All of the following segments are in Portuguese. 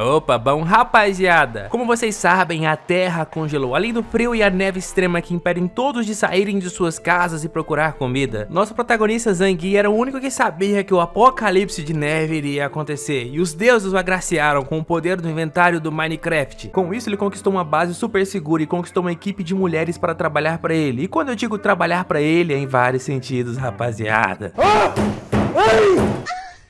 Opa, bom rapaziada, como vocês sabem, a terra congelou. Além do frio e a neve extrema que impedem todos de saírem de suas casas e procurar comida, nosso protagonista Zangui era o único que sabia que o apocalipse de neve iria acontecer, e os deuses o agraciaram com o poder do inventário do Minecraft. Com isso ele conquistou uma base super segura e conquistou uma equipe de mulheres para trabalhar para ele. E quando eu digo trabalhar para ele, é em vários sentidos, rapaziada.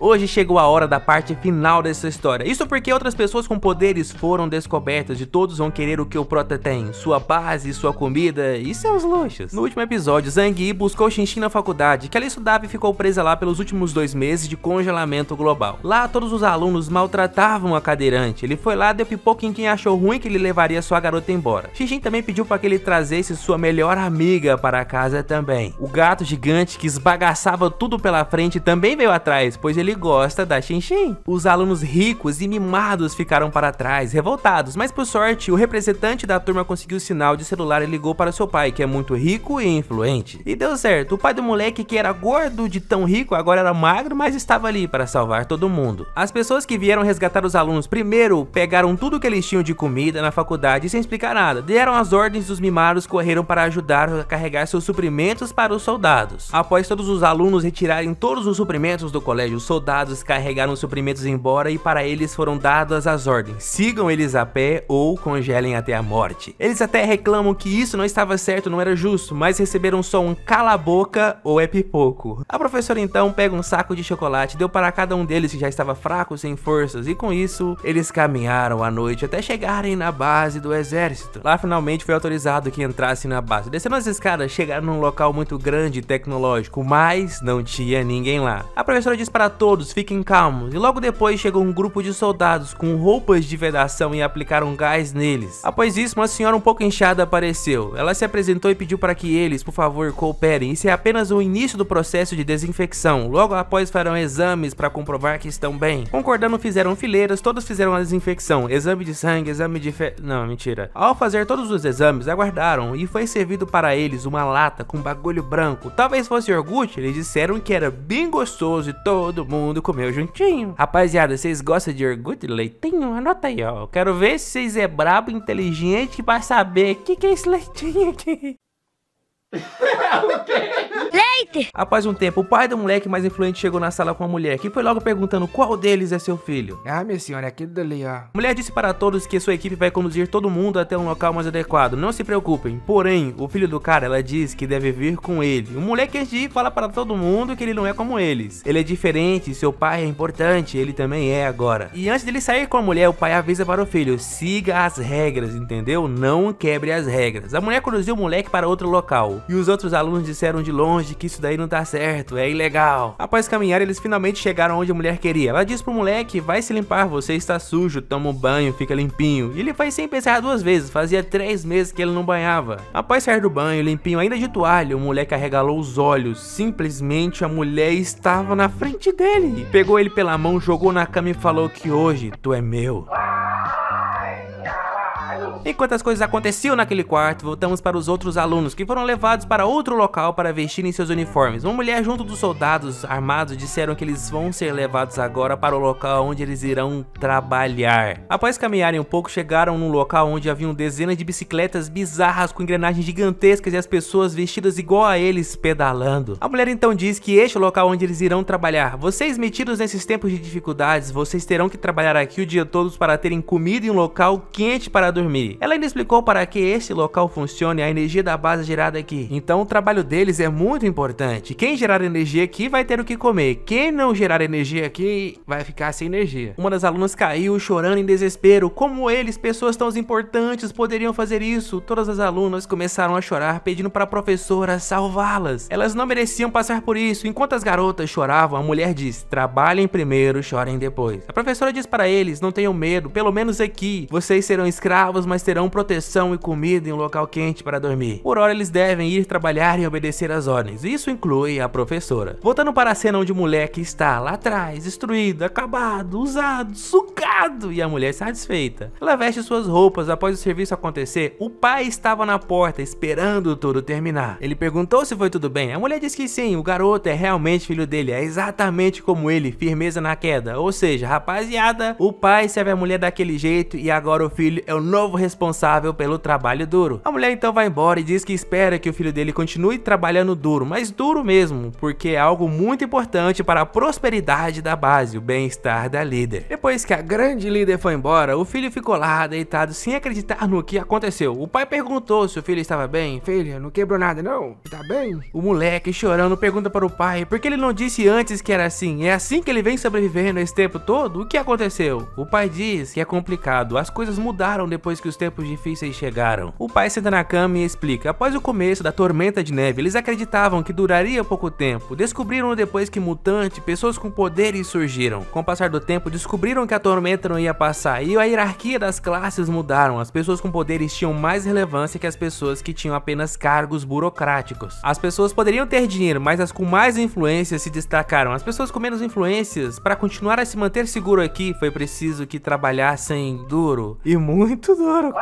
Hoje chegou a hora da parte final dessa história. Isso porque outras pessoas com poderes foram descobertas e todos vão querer o que o Prota tem: sua base, sua comida e seus luxos. No último episódio, Zangui buscou Xin na faculdade, que ela estudava e ficou presa lá pelos últimos 2 meses de congelamento global. Lá todos os alunos maltratavam a cadeirante. Ele foi lá, deu pipoca em quem achou ruim que ele levaria sua garota embora. Xin também pediu para que ele trazesse sua melhor amiga para casa também. O gato gigante que esbagaçava tudo pela frente também veio atrás, pois ele gosta da Xin. Os alunos ricos e mimados ficaram para trás, revoltados, mas por sorte o representante da turma conseguiu o sinal de celular e ligou para seu pai, que é muito rico e influente. E deu certo, o pai do moleque, que era gordo de tão rico, agora era magro, mas estava ali para salvar todo mundo. As pessoas que vieram resgatar os alunos primeiro pegaram tudo que eles tinham de comida na faculdade sem explicar nada, deram as ordens, dos mimados correram para ajudar a carregar seus suprimentos para os soldados. Após todos os alunos retirarem todos os suprimentos do colégio, os soldados carregaram os suprimentos embora e para eles foram dadas as ordens: sigam eles a pé ou congelem até a morte. Eles até reclamam que isso não estava certo, não era justo, mas receberam só um cala a boca ou é pipoco. A professora então pega um saco de chocolate, deu para cada um deles que já estava fraco, sem forças, e com isso eles caminharam à noite até chegarem na base do exército. Lá finalmente foi autorizado que entrassem na base. Descendo as escadas, chegaram num local muito grande e tecnológico, mas não tinha ninguém lá. A professora disse para todos: fiquem calmos, e logo depois chegou um grupo de soldados com roupas de vedação e aplicaram gás neles. Após isso, uma senhora um pouco inchada apareceu. Ela se apresentou e pediu para que eles, por favor, cooperem. Isso é apenas o início do processo de desinfecção. Logo após farão exames para comprovar que estão bem. Concordando, fizeram fileiras, todos fizeram a desinfecção, exame de sangue, exame de não, mentira. Ao fazer todos os exames, aguardaram e foi servido para eles uma lata com bagulho branco. Talvez fosse iogurte, eles disseram que era bem gostoso e todo mundo comeu juntinho. Rapaziada, vocês gostam de iogurte de leitinho? Anota aí, ó. Quero ver se vocês é brabo, inteligente, pra saber o que é esse leitinho aqui. Leite! Após um tempo, o pai do moleque mais influente chegou na sala com a mulher, que foi logo perguntando qual deles é seu filho. Ah, minha senhora, é aquele dali, ó. A mulher disse para todos que sua equipe vai conduzir todo mundo até um local mais adequado, não se preocupem. Porém, o filho do cara, ela diz que deve vir com ele. O moleque, antes de ir, fala para todo mundo que ele não é como eles. Ele é diferente, seu pai é importante, ele também é agora. E antes dele sair com a mulher, o pai avisa para o filho: siga as regras, entendeu? Não quebre as regras. A mulher conduziu o moleque para outro local, e os outros alunos disseram de longe que isso daí não tá certo, é ilegal. Após caminhar, eles finalmente chegaram onde a mulher queria. Ela disse pro moleque: vai se limpar, você está sujo, toma um banho, fica limpinho. E ele foi sem pensar 2 vezes, fazia 3 meses que ele não banhava. Após sair do banho, limpinho ainda de toalha, o moleque arregalou os olhos. Simplesmente a mulher estava na frente dele. Pegou ele pela mão, jogou na cama e falou que hoje tu é meu. Enquanto as coisas aconteciam naquele quarto, voltamos para os outros alunos, que foram levados para outro local para vestirem seus uniformes. Uma mulher junto dos soldados armados disseram que eles vão ser levados agora para o local onde eles irão trabalhar. Após caminharem um pouco, chegaram num local onde haviam dezenas de bicicletas bizarras com engrenagens gigantescas e as pessoas vestidas igual a eles pedalando. A mulher então diz que este é o local onde eles irão trabalhar. Vocês, metidos nesses tempos de dificuldades, vocês terão que trabalhar aqui o dia todo para terem comida e um local quente para dormir. Ela ainda explicou para que esse local funcione a energia da base gerada aqui. Então o trabalho deles é muito importante. Quem gerar energia aqui vai ter o que comer. Quem não gerar energia aqui vai ficar sem energia. Uma das alunas caiu chorando em desespero. Como eles, pessoas tão importantes, poderiam fazer isso? Todas as alunas começaram a chorar, pedindo para a professora salvá-las. Elas não mereciam passar por isso. Enquanto as garotas choravam, a mulher diz: trabalhem primeiro, chorem depois. A professora diz para eles: não tenham medo, pelo menos aqui vocês serão escravos, mas mas terão proteção e comida em um local quente para dormir. Por hora eles devem ir trabalhar e obedecer às ordens, isso inclui a professora. Voltando para a cena onde o moleque está lá atrás, destruído, acabado, usado, sugado, e a mulher satisfeita. Ela veste suas roupas. Após o serviço acontecer, o pai estava na porta esperando tudo terminar. Ele perguntou se foi tudo bem. A mulher disse que sim, o garoto é realmente filho dele, é exatamente como ele, firmeza na queda. Ou seja, rapaziada, o pai serve a mulher daquele jeito e agora o filho é o novo responsável pelo trabalho duro. A mulher então vai embora e diz que espera que o filho dele continue trabalhando duro, mas duro mesmo, porque é algo muito importante para a prosperidade da base, o bem-estar da líder. Depois que a grande líder foi embora, o filho ficou lá deitado sem acreditar no que aconteceu. O pai perguntou se o filho estava bem. Filha, não quebrou nada não? Tá bem? O moleque chorando pergunta para o pai por que ele não disse antes que era assim. É assim que ele vem sobrevivendo esse tempo todo? O que aconteceu? O pai diz que é complicado, as coisas mudaram depois que os tempos difíceis chegaram. O pai senta na cama e explica. Após o começo da tormenta de neve, eles acreditavam que duraria pouco tempo. Descobriram depois que mutantes, pessoas com poderes surgiram. Com o passar do tempo, descobriram que a tormenta não ia passar e a hierarquia das classes mudaram. As pessoas com poderes tinham mais relevância que as pessoas que tinham apenas cargos burocráticos. As pessoas poderiam ter dinheiro, mas as com mais influência se destacaram. As pessoas com menos influências, para continuar a se manter seguro aqui, foi preciso que trabalhassem duro e muito duro.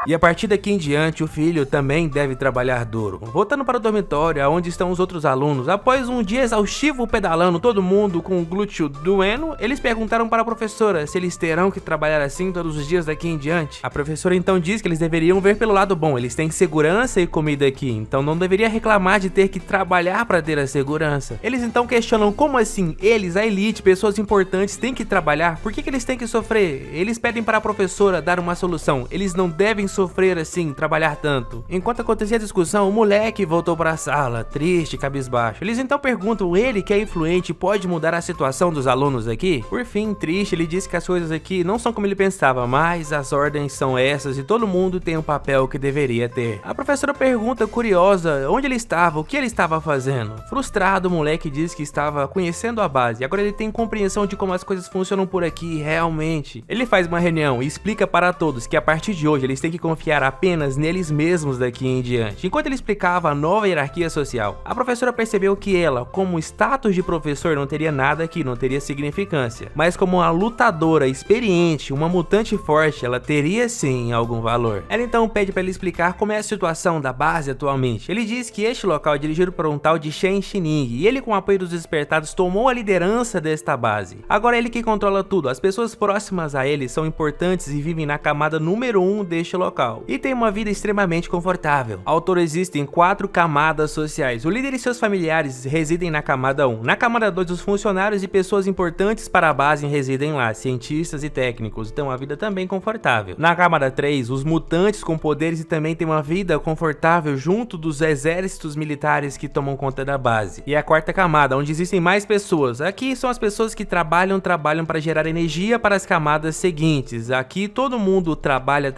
E a partir daqui em diante, o filho também deve trabalhar duro. Voltando para o dormitório, onde estão os outros alunos, após um dia exaustivo pedalando todo mundo com o glúteo doendo, eles perguntaram para a professora se eles terão que trabalhar assim todos os dias daqui em diante. A professora então diz que eles deveriam ver pelo lado bom, eles têm segurança e comida aqui, então não deveria reclamar de ter que trabalhar para ter a segurança. Eles então questionam como assim, eles, a elite, pessoas importantes, têm que trabalhar, por que eles têm que sofrer? Eles pedem para a professora dar uma solução, eles não devem sofrer assim, trabalhar tanto. Enquanto acontecia a discussão, o moleque voltou para a sala, triste, cabisbaixo. Eles então perguntam, ele que é influente pode mudar a situação dos alunos aqui? Por fim, triste, ele disse que as coisas aqui não são como ele pensava, mas as ordens são essas e todo mundo tem o papel que deveria ter. A professora pergunta, curiosa, onde ele estava, o que ele estava fazendo? Frustrado, o moleque diz que estava conhecendo a base, agora ele tem compreensão de como as coisas funcionam por aqui, realmente. Ele faz uma reunião e explica para todos que a partir de hoje eles têm que confiar apenas neles mesmos daqui em diante. Enquanto ele explicava a nova hierarquia social, a professora percebeu que ela, como status de professor, não teria nada aqui, não teria significância. Mas como uma lutadora experiente, uma mutante forte, ela teria sim algum valor. Ela então pede para ele explicar como é a situação da base atualmente. Ele diz que este local é dirigido por um tal de Shen Shining, e ele, com o apoio dos despertados, tomou a liderança desta base. Agora é ele que controla tudo. As pessoas próximas a ele são importantes e vivem na camada número 1 deste local. E tem uma vida extremamente confortável. Ao todo existem 4 camadas sociais. O líder e seus familiares residem na camada 1. Na camada 2, os funcionários e pessoas importantes para a base residem lá, cientistas e técnicos, então a vida também confortável. Na camada 3, os mutantes com poderes e também têm uma vida confortável junto dos exércitos militares que tomam conta da base. E a 4ª camada, onde existem mais pessoas. Aqui são as pessoas que trabalham para gerar energia para as camadas seguintes. Aqui todo mundo trabalha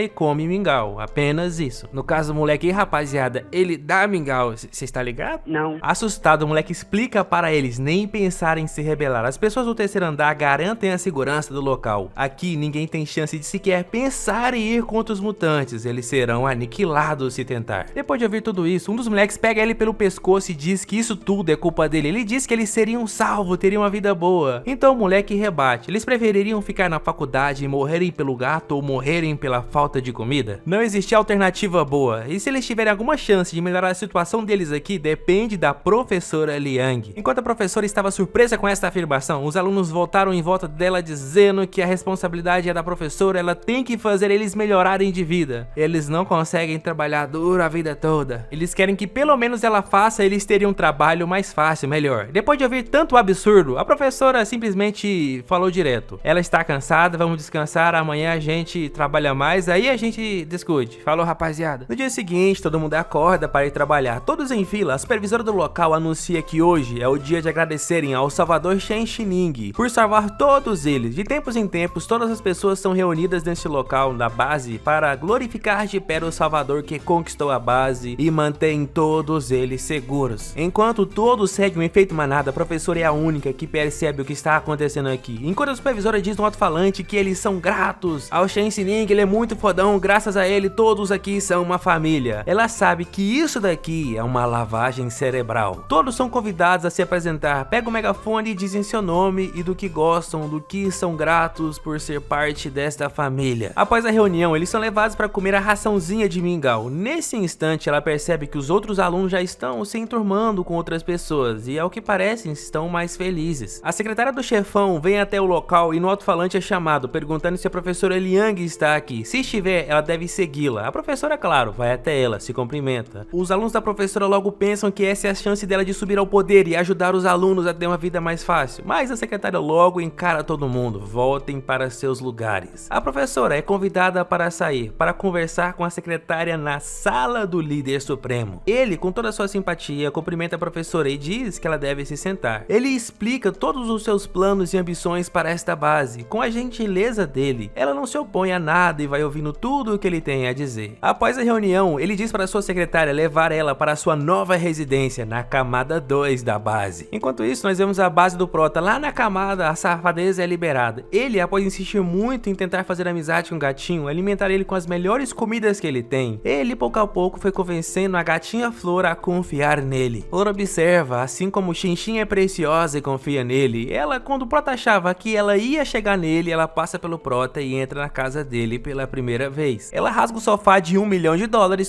e come mingau, apenas isso. No caso do moleque, rapaziada, ele dá mingau, cê está ligado? Não. Assustado, o moleque explica para eles nem pensar em se rebelar. As pessoas do terceiro andar garantem a segurança do local. Aqui ninguém tem chance de sequer pensar em ir contra os mutantes, eles serão aniquilados se tentar. Depois de ouvir tudo isso, um dos moleques pega ele pelo pescoço e diz que isso tudo é culpa dele. Ele diz que eles seriam salvos, teriam uma vida boa. Então o moleque rebate, eles prefeririam ficar na faculdade e morrerem pelo gato ou morrerem pela falta de comida? Não existia alternativa boa, e se eles tiverem alguma chance de melhorar a situação deles aqui, depende da professora Liang. Enquanto a professora estava surpresa com esta afirmação, os alunos voltaram em volta dela dizendo que a responsabilidade é da professora, ela tem que fazer eles melhorarem de vida. Eles não conseguem trabalhar duro a vida toda. Eles querem que pelo menos ela faça, eles teriam um trabalho mais fácil, melhor. Depois de ouvir tanto absurdo, a professora simplesmente falou direto. Ela está cansada, vamos descansar, amanhã a gente trabalha mais. Aí aí a gente discute. Falou, rapaziada. No dia seguinte, todo mundo acorda para ir trabalhar. Todos em fila, a supervisora do local anuncia que hoje é o dia de agradecerem ao Salvador Shen Shining por salvar todos eles. De tempos em tempos, todas as pessoas são reunidas neste local da base para glorificar de pé o Salvador que conquistou a base e mantém todos eles seguros. Enquanto todos seguem o efeito manada, a professora é a única que percebe o que está acontecendo aqui. Enquanto a supervisora diz no alto-falante que eles são gratos ao Shen Shining, ele é muito fodão, graças a ele todos aqui são uma família. Ela sabe que isso daqui é uma lavagem cerebral. Todos são convidados a se apresentar, pega o megafone e dizem seu nome e do que gostam, do que são gratos por ser parte desta família. Após a reunião, eles são levados para comer a raçãozinha de mingau. Nesse instante, ela percebe que os outros alunos já estão se enturmando com outras pessoas e, ao que parece, estão mais felizes. A secretária do chefão vem até o local e no alto-falante é chamado, perguntando se a professora Liang está aqui. Se estiver, ela deve segui-la. A professora, claro, vai até ela, se cumprimenta. Os alunos da professora logo pensam que essa é a chance dela de subir ao poder e ajudar os alunos a ter uma vida mais fácil. Mas a secretária logo encara todo mundo. Voltem para seus lugares. A professora é convidada para sair, para conversar com a secretária na sala do líder supremo. Ele, com toda a sua simpatia, cumprimenta a professora e diz que ela deve se sentar. Ele explica todos os seus planos e ambições para esta base. Com a gentileza dele, ela não se opõe a nada e vai ouvindo tudo o que ele tem a dizer. Após a reunião, ele diz para sua secretária levar ela para sua nova residência na camada 2 da base. Enquanto isso, nós vemos a base do Prota. Lá na camada, a safadeza é liberada. Ele, após insistir muito em tentar fazer amizade com o gatinho, alimentar ele com as melhores comidas que ele tem, ele pouco a pouco foi convencendo a gatinha Flor a confiar nele. Flor observa, assim como Xinshin é preciosa e confia nele, ela, quando o Prota achava que ela ia chegar nele, ela passa pelo Prota e entra na casa dele pela primeira vez. Ela rasga o sofá de $1 milhão,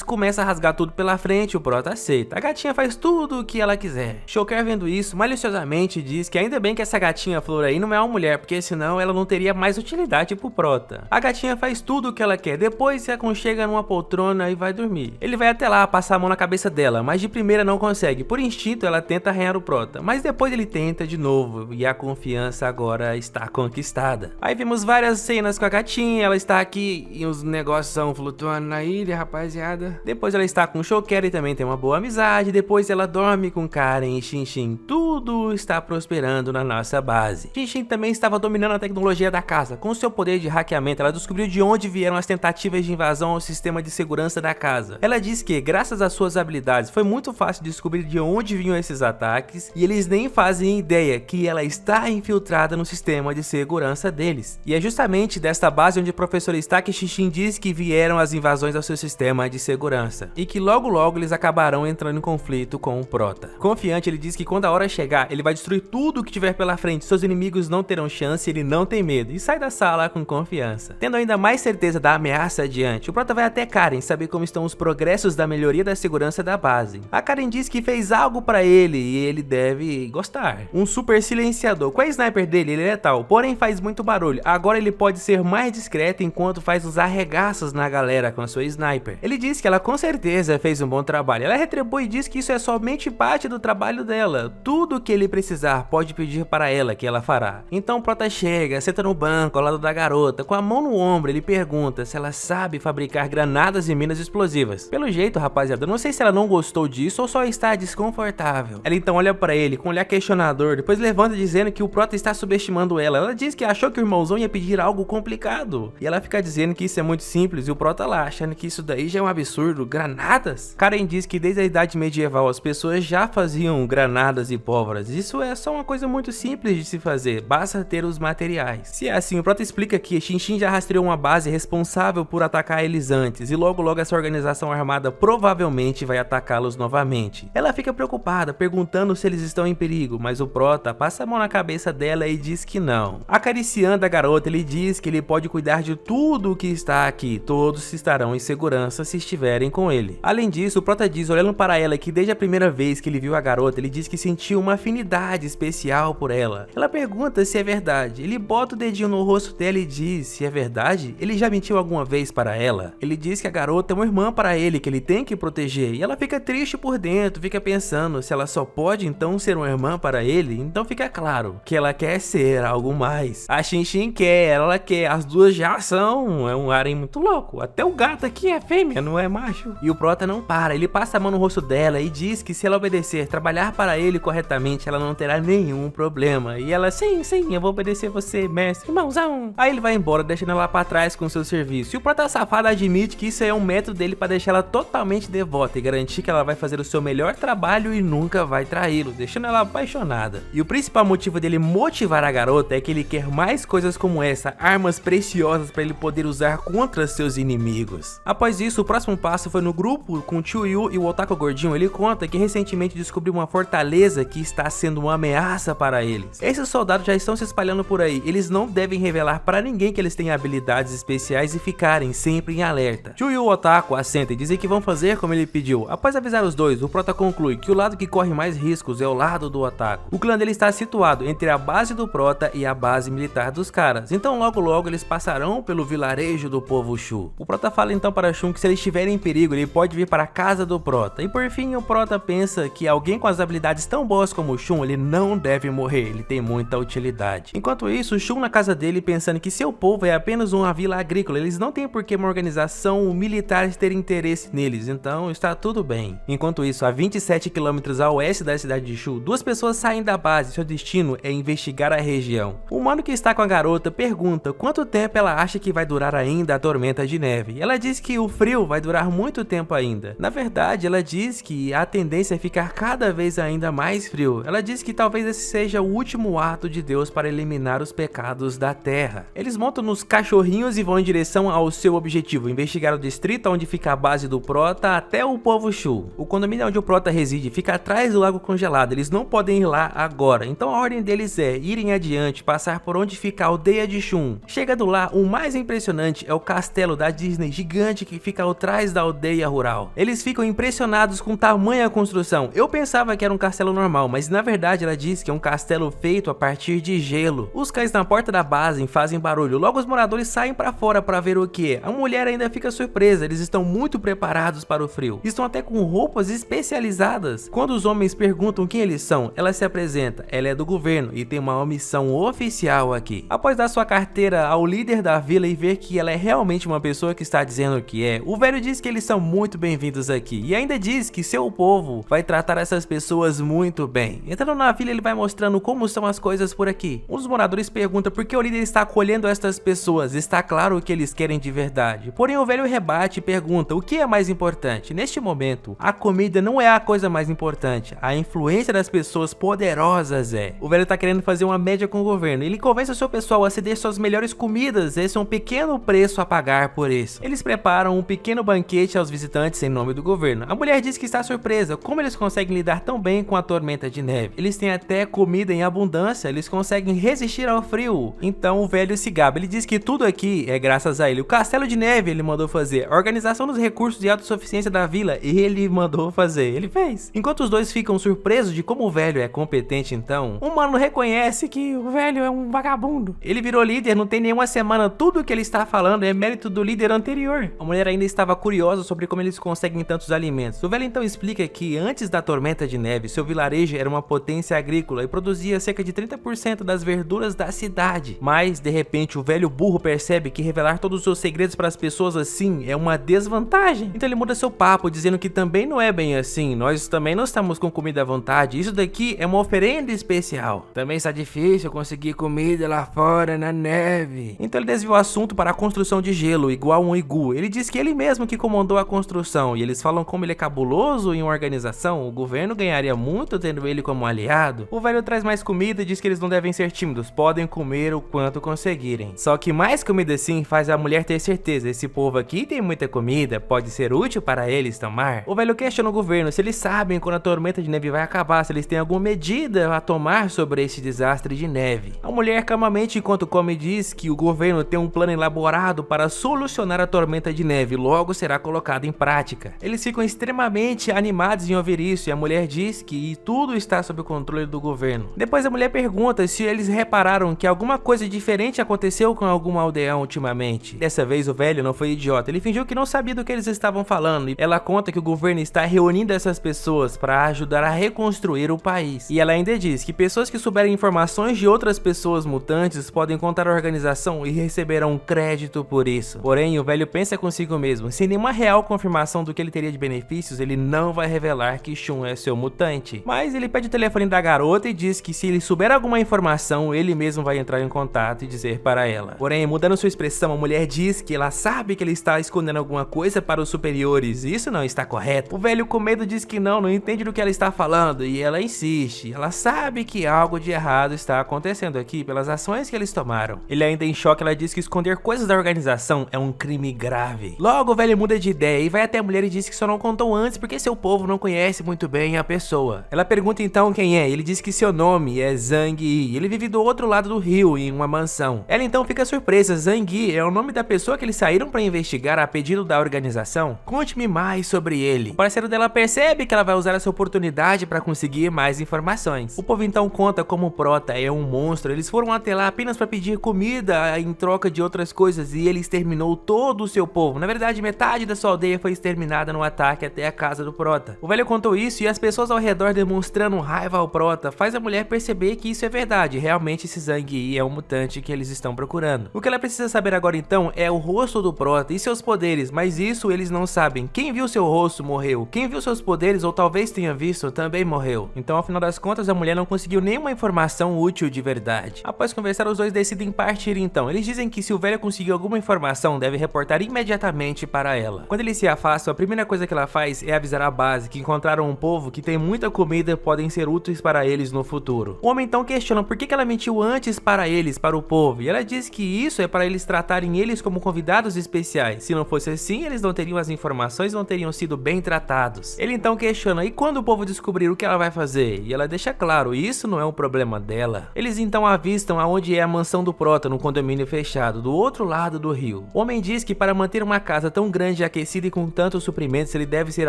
começa a rasgar tudo pela frente, o Prota aceita. A gatinha faz tudo o que ela quiser. Shocker, vendo isso, maliciosamente diz que ainda bem que essa gatinha Flor aí não é uma mulher, porque senão ela não teria mais utilidade pro Prota. A gatinha faz tudo o que ela quer, depois se aconchega numa poltrona e vai dormir. Ele vai até lá passar a mão na cabeça dela, mas de primeira não consegue. Por instinto ela tenta arranhar o Prota, mas depois ele tenta de novo e a confiança agora está conquistada. Aí vemos várias cenas com a gatinha, ela está aqui e os negócios são flutuando na ilha, rapaziada. Depois ela está com o Shocker e também tem uma boa amizade. Depois ela dorme com Karen e Xinshin. Tudo está prosperando na nossa base. Xinshin também estava dominando a tecnologia da casa. Com seu poder de hackeamento, ela descobriu de onde vieram as tentativas de invasão ao sistema de segurança da casa. Ela diz que, graças às suas habilidades, foi muito fácil descobrir de onde vinham esses ataques e eles nem fazem ideia que ela está infiltrada no sistema de segurança deles. E é justamente desta base onde o professor está que Xinshin diz que vieram as invasões ao seu sistema de segurança e que logo eles acabarão entrando em conflito com o Prota. Confiante, ele diz que quando a hora chegar, ele vai destruir tudo o que tiver pela frente, seus inimigos não terão chance, ele não tem medo e sai da sala com confiança. Tendo ainda mais certeza da ameaça adiante, o Prota vai até Karen saber como estão os progressos da melhoria da segurança da base. A Karen diz que fez algo pra ele e ele deve gostar. Um super silenciador. Com a sniper dele, ele é letal, porém faz muito barulho. Agora ele pode ser mais discreto enquanto faz os arregaços na galera com a sua sniper. Ele diz que ela com certeza fez um bom trabalho. Ela retribui e diz que isso é somente parte do trabalho dela. Tudo que ele precisar pode pedir para ela que ela fará. Então o Prota chega, senta no banco ao lado da garota, com a mão no ombro ele pergunta se ela sabe fabricar granadas e minas explosivas. Pelo jeito, rapaziada, eu não sei se ela não gostou disso ou só está desconfortável. Ela então olha para ele com um olhar questionador, depois levanta dizendo que o Prota está subestimando ela. Ela diz que achou que o irmãozão ia pedir algo complicado. E ela fica dizendo que isso é muito simples e o Prota lá achando que isso daí já é um absurdo. Granadas? Karen diz que desde a idade medieval as pessoas já faziam granadas e pólvoras. Isso é só uma coisa muito simples de se fazer, basta ter os materiais. Se é assim, o Prota explica que Xinshin já rastreou uma base responsável por atacar eles antes e logo essa organização armada provavelmente vai atacá-los novamente. Ela fica preocupada, perguntando se eles estão em perigo, mas o Prota passa a mão na cabeça dela e diz que não. Acariciando a garota, ele diz que ele pode cuidar de tudo o que está aqui, todos estarão em segurança se estiverem com ele. Além disso, o Prota diz, olhando para ela, que desde a primeira vez que ele viu a garota, ele diz que sentiu uma afinidade especial por ela. Ela pergunta se é verdade, ele bota o dedinho no rosto dela e diz se é verdade, ele já mentiu alguma vez para ela. Ele diz que a garota é uma irmã para ele, que ele tem que proteger, e ela fica triste por dentro, fica pensando se ela só pode então ser uma irmã para ele. Então fica claro que ela quer ser algo mais. A Xinshin quer, ela quer, as duas já são, é um ficarem muito loucos. Até o gato aqui é fêmea, não é macho. E o Prota não para, ele passa a mão no rosto dela e diz que se ela obedecer, trabalhar para ele corretamente, ela não terá nenhum problema. E ela, sim, eu vou obedecer você, mestre, irmãozão. Aí ele vai embora, deixando ela pra trás com seu serviço. E o Prota safado admite que isso é um método dele para deixar ela totalmente devota e garantir que ela vai fazer o seu melhor trabalho e nunca vai traí-lo, deixando ela apaixonada. E o principal motivo dele motivar a garota é que ele quer mais coisas como essa, armas preciosas para ele poder usar contra seus inimigos. Após isso, o próximo passo foi no grupo com o Chuyu e o Otaku gordinho. Ele conta que recentemente descobriu uma fortaleza que está sendo uma ameaça para eles. Esses soldados já estão se espalhando por aí, eles não devem revelar para ninguém que eles têm habilidades especiais e ficarem sempre em alerta. Chuyu e o Otaku assentam e dizem que vão fazer como ele pediu. Após avisar os dois, o Prota conclui que o lado que corre mais riscos é o lado do Otaku. O clã dele está situado entre a base do Prota e a base militar dos caras, então logo eles passarão pelo vilarejo do povo Shu. O Prota fala então para Shun que se ele estiver em perigo, ele pode vir para a casa do Prota. E por fim, o Prota pensa que alguém com as habilidades tão boas como o Shun, ele não deve morrer, ele tem muita utilidade. Enquanto isso, Shun na casa dele pensando que seu povo é apenas uma vila agrícola, eles não têm por que uma organização militar ter interesse neles, então está tudo bem. Enquanto isso, a 27 km a oeste da cidade de Shu, duas pessoas saem da base, seu destino é investigar a região. O mano que está com a garota pergunta quanto tempo ela acha que vai durar ainda a tormenta de neve. Ela diz que o frio vai durar muito tempo ainda. Na verdade, ela diz que a tendência é ficar cada vez ainda mais frio. Ela diz que talvez esse seja o último ato de Deus para eliminar os pecados da terra. Eles montam nos cachorrinhos e vão em direção ao seu objetivo, investigar o distrito onde fica a base do Prota até o povo Shu. O condomínio onde o Prota reside fica atrás do lago congelado, eles não podem ir lá agora, então a ordem deles é irem adiante, passar por onde fica a aldeia de Shun. Chegando lá, o mais impressionante é o castelo da Disney gigante que fica atrás da aldeia rural. Eles ficam impressionados com tamanha construção. Eu pensava que era um castelo normal, mas na verdade ela diz que é um castelo feito a partir de gelo. Os cães na porta da base fazem barulho, logo os moradores saem para fora para ver o que é. A mulher ainda fica surpresa, eles estão muito preparados para o frio. Estão até com roupas especializadas. Quando os homens perguntam quem eles são, ela se apresenta. Ela é do governo e tem uma missão oficial aqui. Após dar sua carteira ao líder da vila e ver que ela é realmente uma pessoa que está dizendo que é, o velho diz que eles são muito bem-vindos aqui e ainda diz que seu povo vai tratar essas pessoas muito bem. Entrando na vila, ele vai mostrando como são as coisas por aqui. Um dos moradores pergunta por que o líder está acolhendo estas pessoas. Está claro o que eles querem de verdade. Porém, o velho rebate e pergunta o que é mais importante. Neste momento, a comida não é a coisa mais importante, a influência das pessoas poderosas é. O velho tá querendo fazer uma média com o governo. Ele convence o seu pessoal a ceder suas melhores comidas. Esse é um pequeno preço a pagar por isso. Eles preparam um pequeno banquete aos visitantes em nome do governo. A mulher diz que está surpresa como eles conseguem lidar tão bem com a tormenta de neve. Eles têm até comida em abundância, eles conseguem resistir ao frio. Então o velho se gaba, ele diz que tudo aqui é graças a ele. O castelo de neve ele mandou fazer, a organização dos recursos de autossuficiência da vila ele mandou fazer, ele fez. Enquanto os dois ficam surpresos de como o velho é competente, então o mano reconhece que o velho é um vagabundo. Ele virou líder, não tem nenhuma semana, tudo que ele está falando é mérito do líder anterior. A mulher ainda estava curiosa sobre como eles conseguem tantos alimentos. O velho então explica que antes da tormenta de neve, seu vilarejo era uma potência agrícola e produzia cerca de 30% das verduras da cidade. Mas, de repente, o velho burro percebe que revelar todos os seus segredos para as pessoas assim é uma desvantagem. Então ele muda seu papo, dizendo que também não é bem assim. Nós também não estamos com comida à vontade. Isso daqui é uma oferenda especial. Também está difícil conseguir comida lá fora na neve. Então ele desviou o assunto para a construção de gelo, igual um igu. Ele diz que ele mesmo que comandou a construção. E eles falam como ele é cabuloso em uma organização. O governo ganharia muito tendo ele como aliado. O velho traz mais comida e diz que eles não devem ser tímidos. Podem comer o quanto conseguirem. Só que mais comida assim faz a mulher ter certeza. Esse povo aqui tem muita comida. Pode ser útil para eles tomar. O velho questiona o governo se eles sabem quando a tormenta de neve vai acabar. Se eles têm alguma medida a tomar sobre esse desastre de neve. A mulher calmamente enquanto come diz que o governo tem um plano elaborado para solucionar a tormenta de neve. Logo será colocado em prática. Eles ficam extremamente animados em ouvir isso. E a mulher diz que tudo está sob o controle do governo. Depois a mulher pergunta se eles repararam que alguma coisa diferente aconteceu com algum aldeão ultimamente. Dessa vez o velho não foi idiota, ele fingiu que não sabia do que eles estavam falando. E ela conta que o governo está reunindo essas pessoas para ajudar a reconstruir o país. E ela ainda diz que pessoas que souberem informações de outras pessoas mutantes podem contar a organização e receberão crédito por por isso. Porém, o velho pensa consigo mesmo, sem nenhuma real confirmação do que ele teria de benefícios, ele não vai revelar que Shun é seu mutante. Mas ele pede o telefone da garota e diz que se ele souber alguma informação, ele mesmo vai entrar em contato e dizer para ela. Porém, mudando sua expressão, a mulher diz que ela sabe que ele está escondendo alguma coisa para os superiores, e isso não está correto. O velho com medo diz que não entende do que ela está falando, e ela insiste. Ela sabe que algo de errado está acontecendo aqui pelas ações que eles tomaram. Ele ainda em choque, ela diz que esconder coisas da organização é um crime grave. Logo, o velho muda de ideia e vai até a mulher e diz que só não contou antes porque seu povo não conhece muito bem a pessoa. Ela pergunta então quem é, ele diz que seu nome é Zhang Yi, ele vive do outro lado do rio, em uma mansão. Ela então fica surpresa, Zhang Yi é o nome da pessoa que eles saíram para investigar a pedido da organização? Conte-me mais sobre ele. O parceiro dela percebe que ela vai usar essa oportunidade para conseguir mais informações. O povo então conta como o Prota é um monstro, eles foram até lá apenas para pedir comida em troca de outras coisas e ele exterminou todo o seu povo. Na verdade, metade da sua aldeia foi exterminada no ataque até a casa do Prota. O velho contou isso e as pessoas ao redor demonstrando raiva ao Prota faz a mulher perceber que isso é verdade, realmente esse Zhang Yi é um mutante que eles estão procurando. O que ela precisa saber agora então é o rosto do Prota e seus poderes, mas isso eles não sabem. Quem viu seu rosto morreu, quem viu seus poderes ou talvez tenha visto também morreu. Então, ao final das contas, a mulher não conseguiu nenhuma informação útil de verdade. Após conversar, os dois decidem partir então. Eles dizem que se o velho conseguir alguma informação, deve reportar imediatamente para ela. Quando eles se afastam, a primeira coisa que ela faz é avisar a base que encontraram um povo que tem muita comida e podem ser úteis para eles no futuro. O homem então questiona por que ela mentiu antes para eles, para o povo, e ela diz que isso é para eles tratarem eles como convidados especiais. Se não fosse assim, eles não teriam as informações, não teriam sido bem tratados. Ele então questiona, e quando o povo descobrir o que ela vai fazer? E ela deixa claro, isso não é um problema dela. Eles então avistam aonde é a mansão do Prota, no condomínio fechado, do outro lado do rio. O homem diz que para manter uma casa tão grande, aquecida e com tantos suprimentos, ele deve ser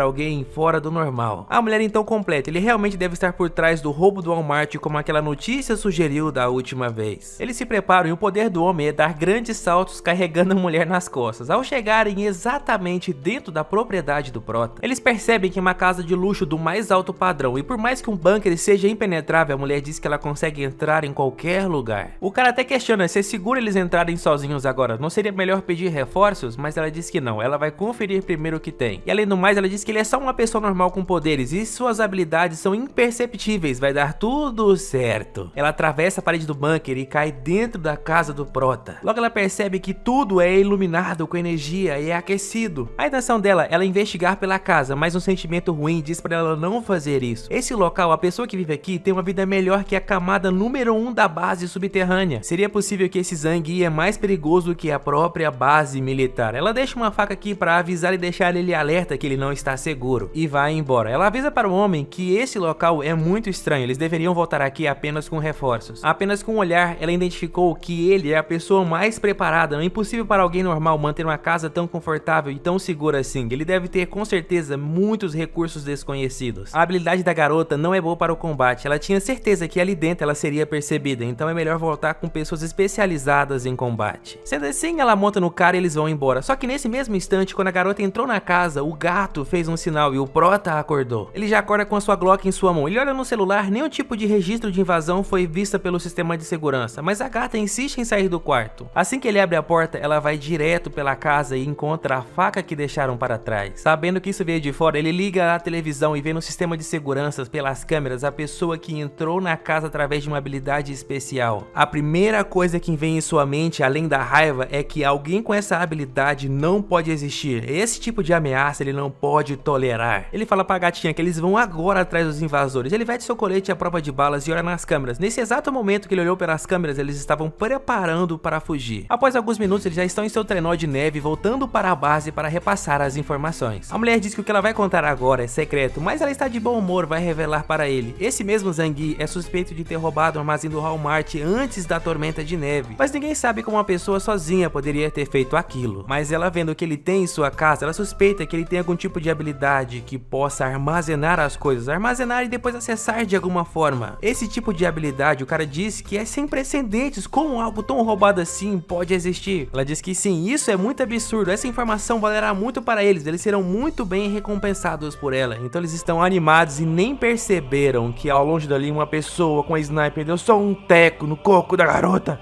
alguém fora do normal. A mulher então completa, ele realmente deve estar por trás do roubo do Walmart, como aquela notícia sugeriu da última vez. Eles se preparam e o poder do homem é dar grandes saltos carregando a mulher nas costas. Ao chegarem exatamente dentro da propriedade do Prota, eles percebem que é uma casa de luxo do mais alto padrão, e por mais que um bunker seja impenetrável, a mulher diz que ela consegue entrar em qualquer lugar. O cara até questiona se é seguro eles entrarem sozinhos agora, não seria melhor pedir reforços? Mas ela diz que não, ela vai conferir primeiro o que tem. E além do mais, ela diz que ele é só uma pessoa normal com poderes e suas habilidades são imperceptíveis, vai dar tudo certo. Ela atravessa a parede do bunker e cai dentro da casa do Prota. Logo ela percebe que tudo é iluminado com energia e é aquecido. A intenção dela é investigar pela casa, mas um sentimento ruim diz para ela não fazer isso. Esse local, a pessoa que vive aqui tem uma vida melhor que a camada número 1 da base subterrânea. Seria possível que esse Zhang Yi é mais perigoso que a própria base militar. Ela deixa uma faca aqui para avisar e deixar ele alerta que ele não está seguro e vai embora. Ela avisa para o homem que esse local é muito estranho, eles deveriam voltar aqui apenas com reforços. Apenas com um olhar, ela identificou que ele é a pessoa mais preparada. Não é impossível para alguém normal manter uma casa tão confortável e tão segura assim. Ele deve ter com certeza muitos recursos desconhecidos. A habilidade da garota não é boa para o combate, ela tinha certeza que ali dentro ela seria percebida, então é melhor voltar com pessoas especializadas em combate. Sendo assim, ela monta no cara e eles vão embora. Só que nesse mesmo instante, quando a garota entrou na casa, o gato fez um sinal e o Prota acordou. Ele já acorda com a sua Glock em sua mão. Ele olha no celular, nenhum tipo de registro de invasão foi vista pelo sistema de segurança, mas a gata insiste em sair do quarto. Assim que ele abre a porta, ela vai direto pela casa e encontra a faca que deixaram para trás. Sabendo que isso veio de fora, ele liga a televisão e vê no sistema de segurança pelas câmeras a pessoa que entrou na casa através de uma habilidade especial. A primeira coisa que vem em sua mente, além da raiva, é que alguém com essa habilidade não pode existir. Esse tipo de ameaça ele não pode tolerar. Ele fala pra gatinha que eles vão agora atrás dos invasores. Ele veste seu colete à prova de balas e olha nas câmeras. Nesse exato momento que ele olhou pelas câmeras, eles estavam preparando para fugir. Após alguns minutos, eles já estão em seu trenó de neve, voltando para a base para repassar as informações. A mulher diz que o que ela vai contar agora é secreto, mas ela está de bom humor, vai revelar para ele. Esse mesmo Zhang Yi é suspeito de ter roubado o armazém do Walmart antes da tormenta de neve, mas ninguém sabe como uma pessoa sozinha poderia ter feito aquilo. Mas ela vendo o que ele tem em sua casa, ela suspeita que ele tem algum tipo de habilidade que possa armazenar as coisas, armazenar e depois acessar de alguma forma. Esse tipo de habilidade, o cara diz que é sem precedentes, como algo tão roubado assim pode existir? Ela diz que sim, isso é muito absurdo, essa informação valerá muito para eles serão muito bem recompensados por ela. Então eles estão animados e nem perceberam que ao longe dali uma pessoa com a sniper deu só um teco no coco da garota.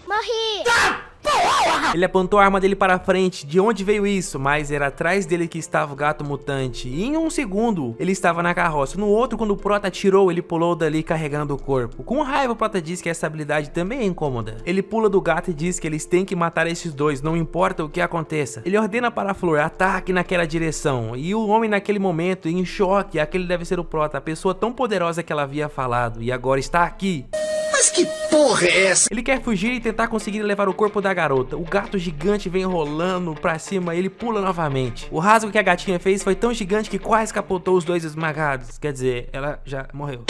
Morri! Ele apontou a arma dele para frente. De onde veio isso? Mas era atrás dele que estava o gato mutante. E em um segundo, ele estava na carroça. No outro, quando o Prota atirou, ele pulou dali carregando o corpo. Com raiva, o Prota diz que essa habilidade também é incômoda. Ele pula do gato e diz que eles têm que matar esses dois, não importa o que aconteça. Ele ordena para a Flor, ataque naquela direção. E o homem naquele momento, em choque, aquele deve ser o Prota, a pessoa tão poderosa que ela havia falado. E agora está aqui. Mas que porra é essa? Ele quer fugir e tentar conseguir levar o corpo da garota. O gato gigante vem rolando pra cima e ele pula novamente. O rasgo que a gatinha fez foi tão gigante que quase capotou os dois esmagados. Quer dizer, ela já morreu.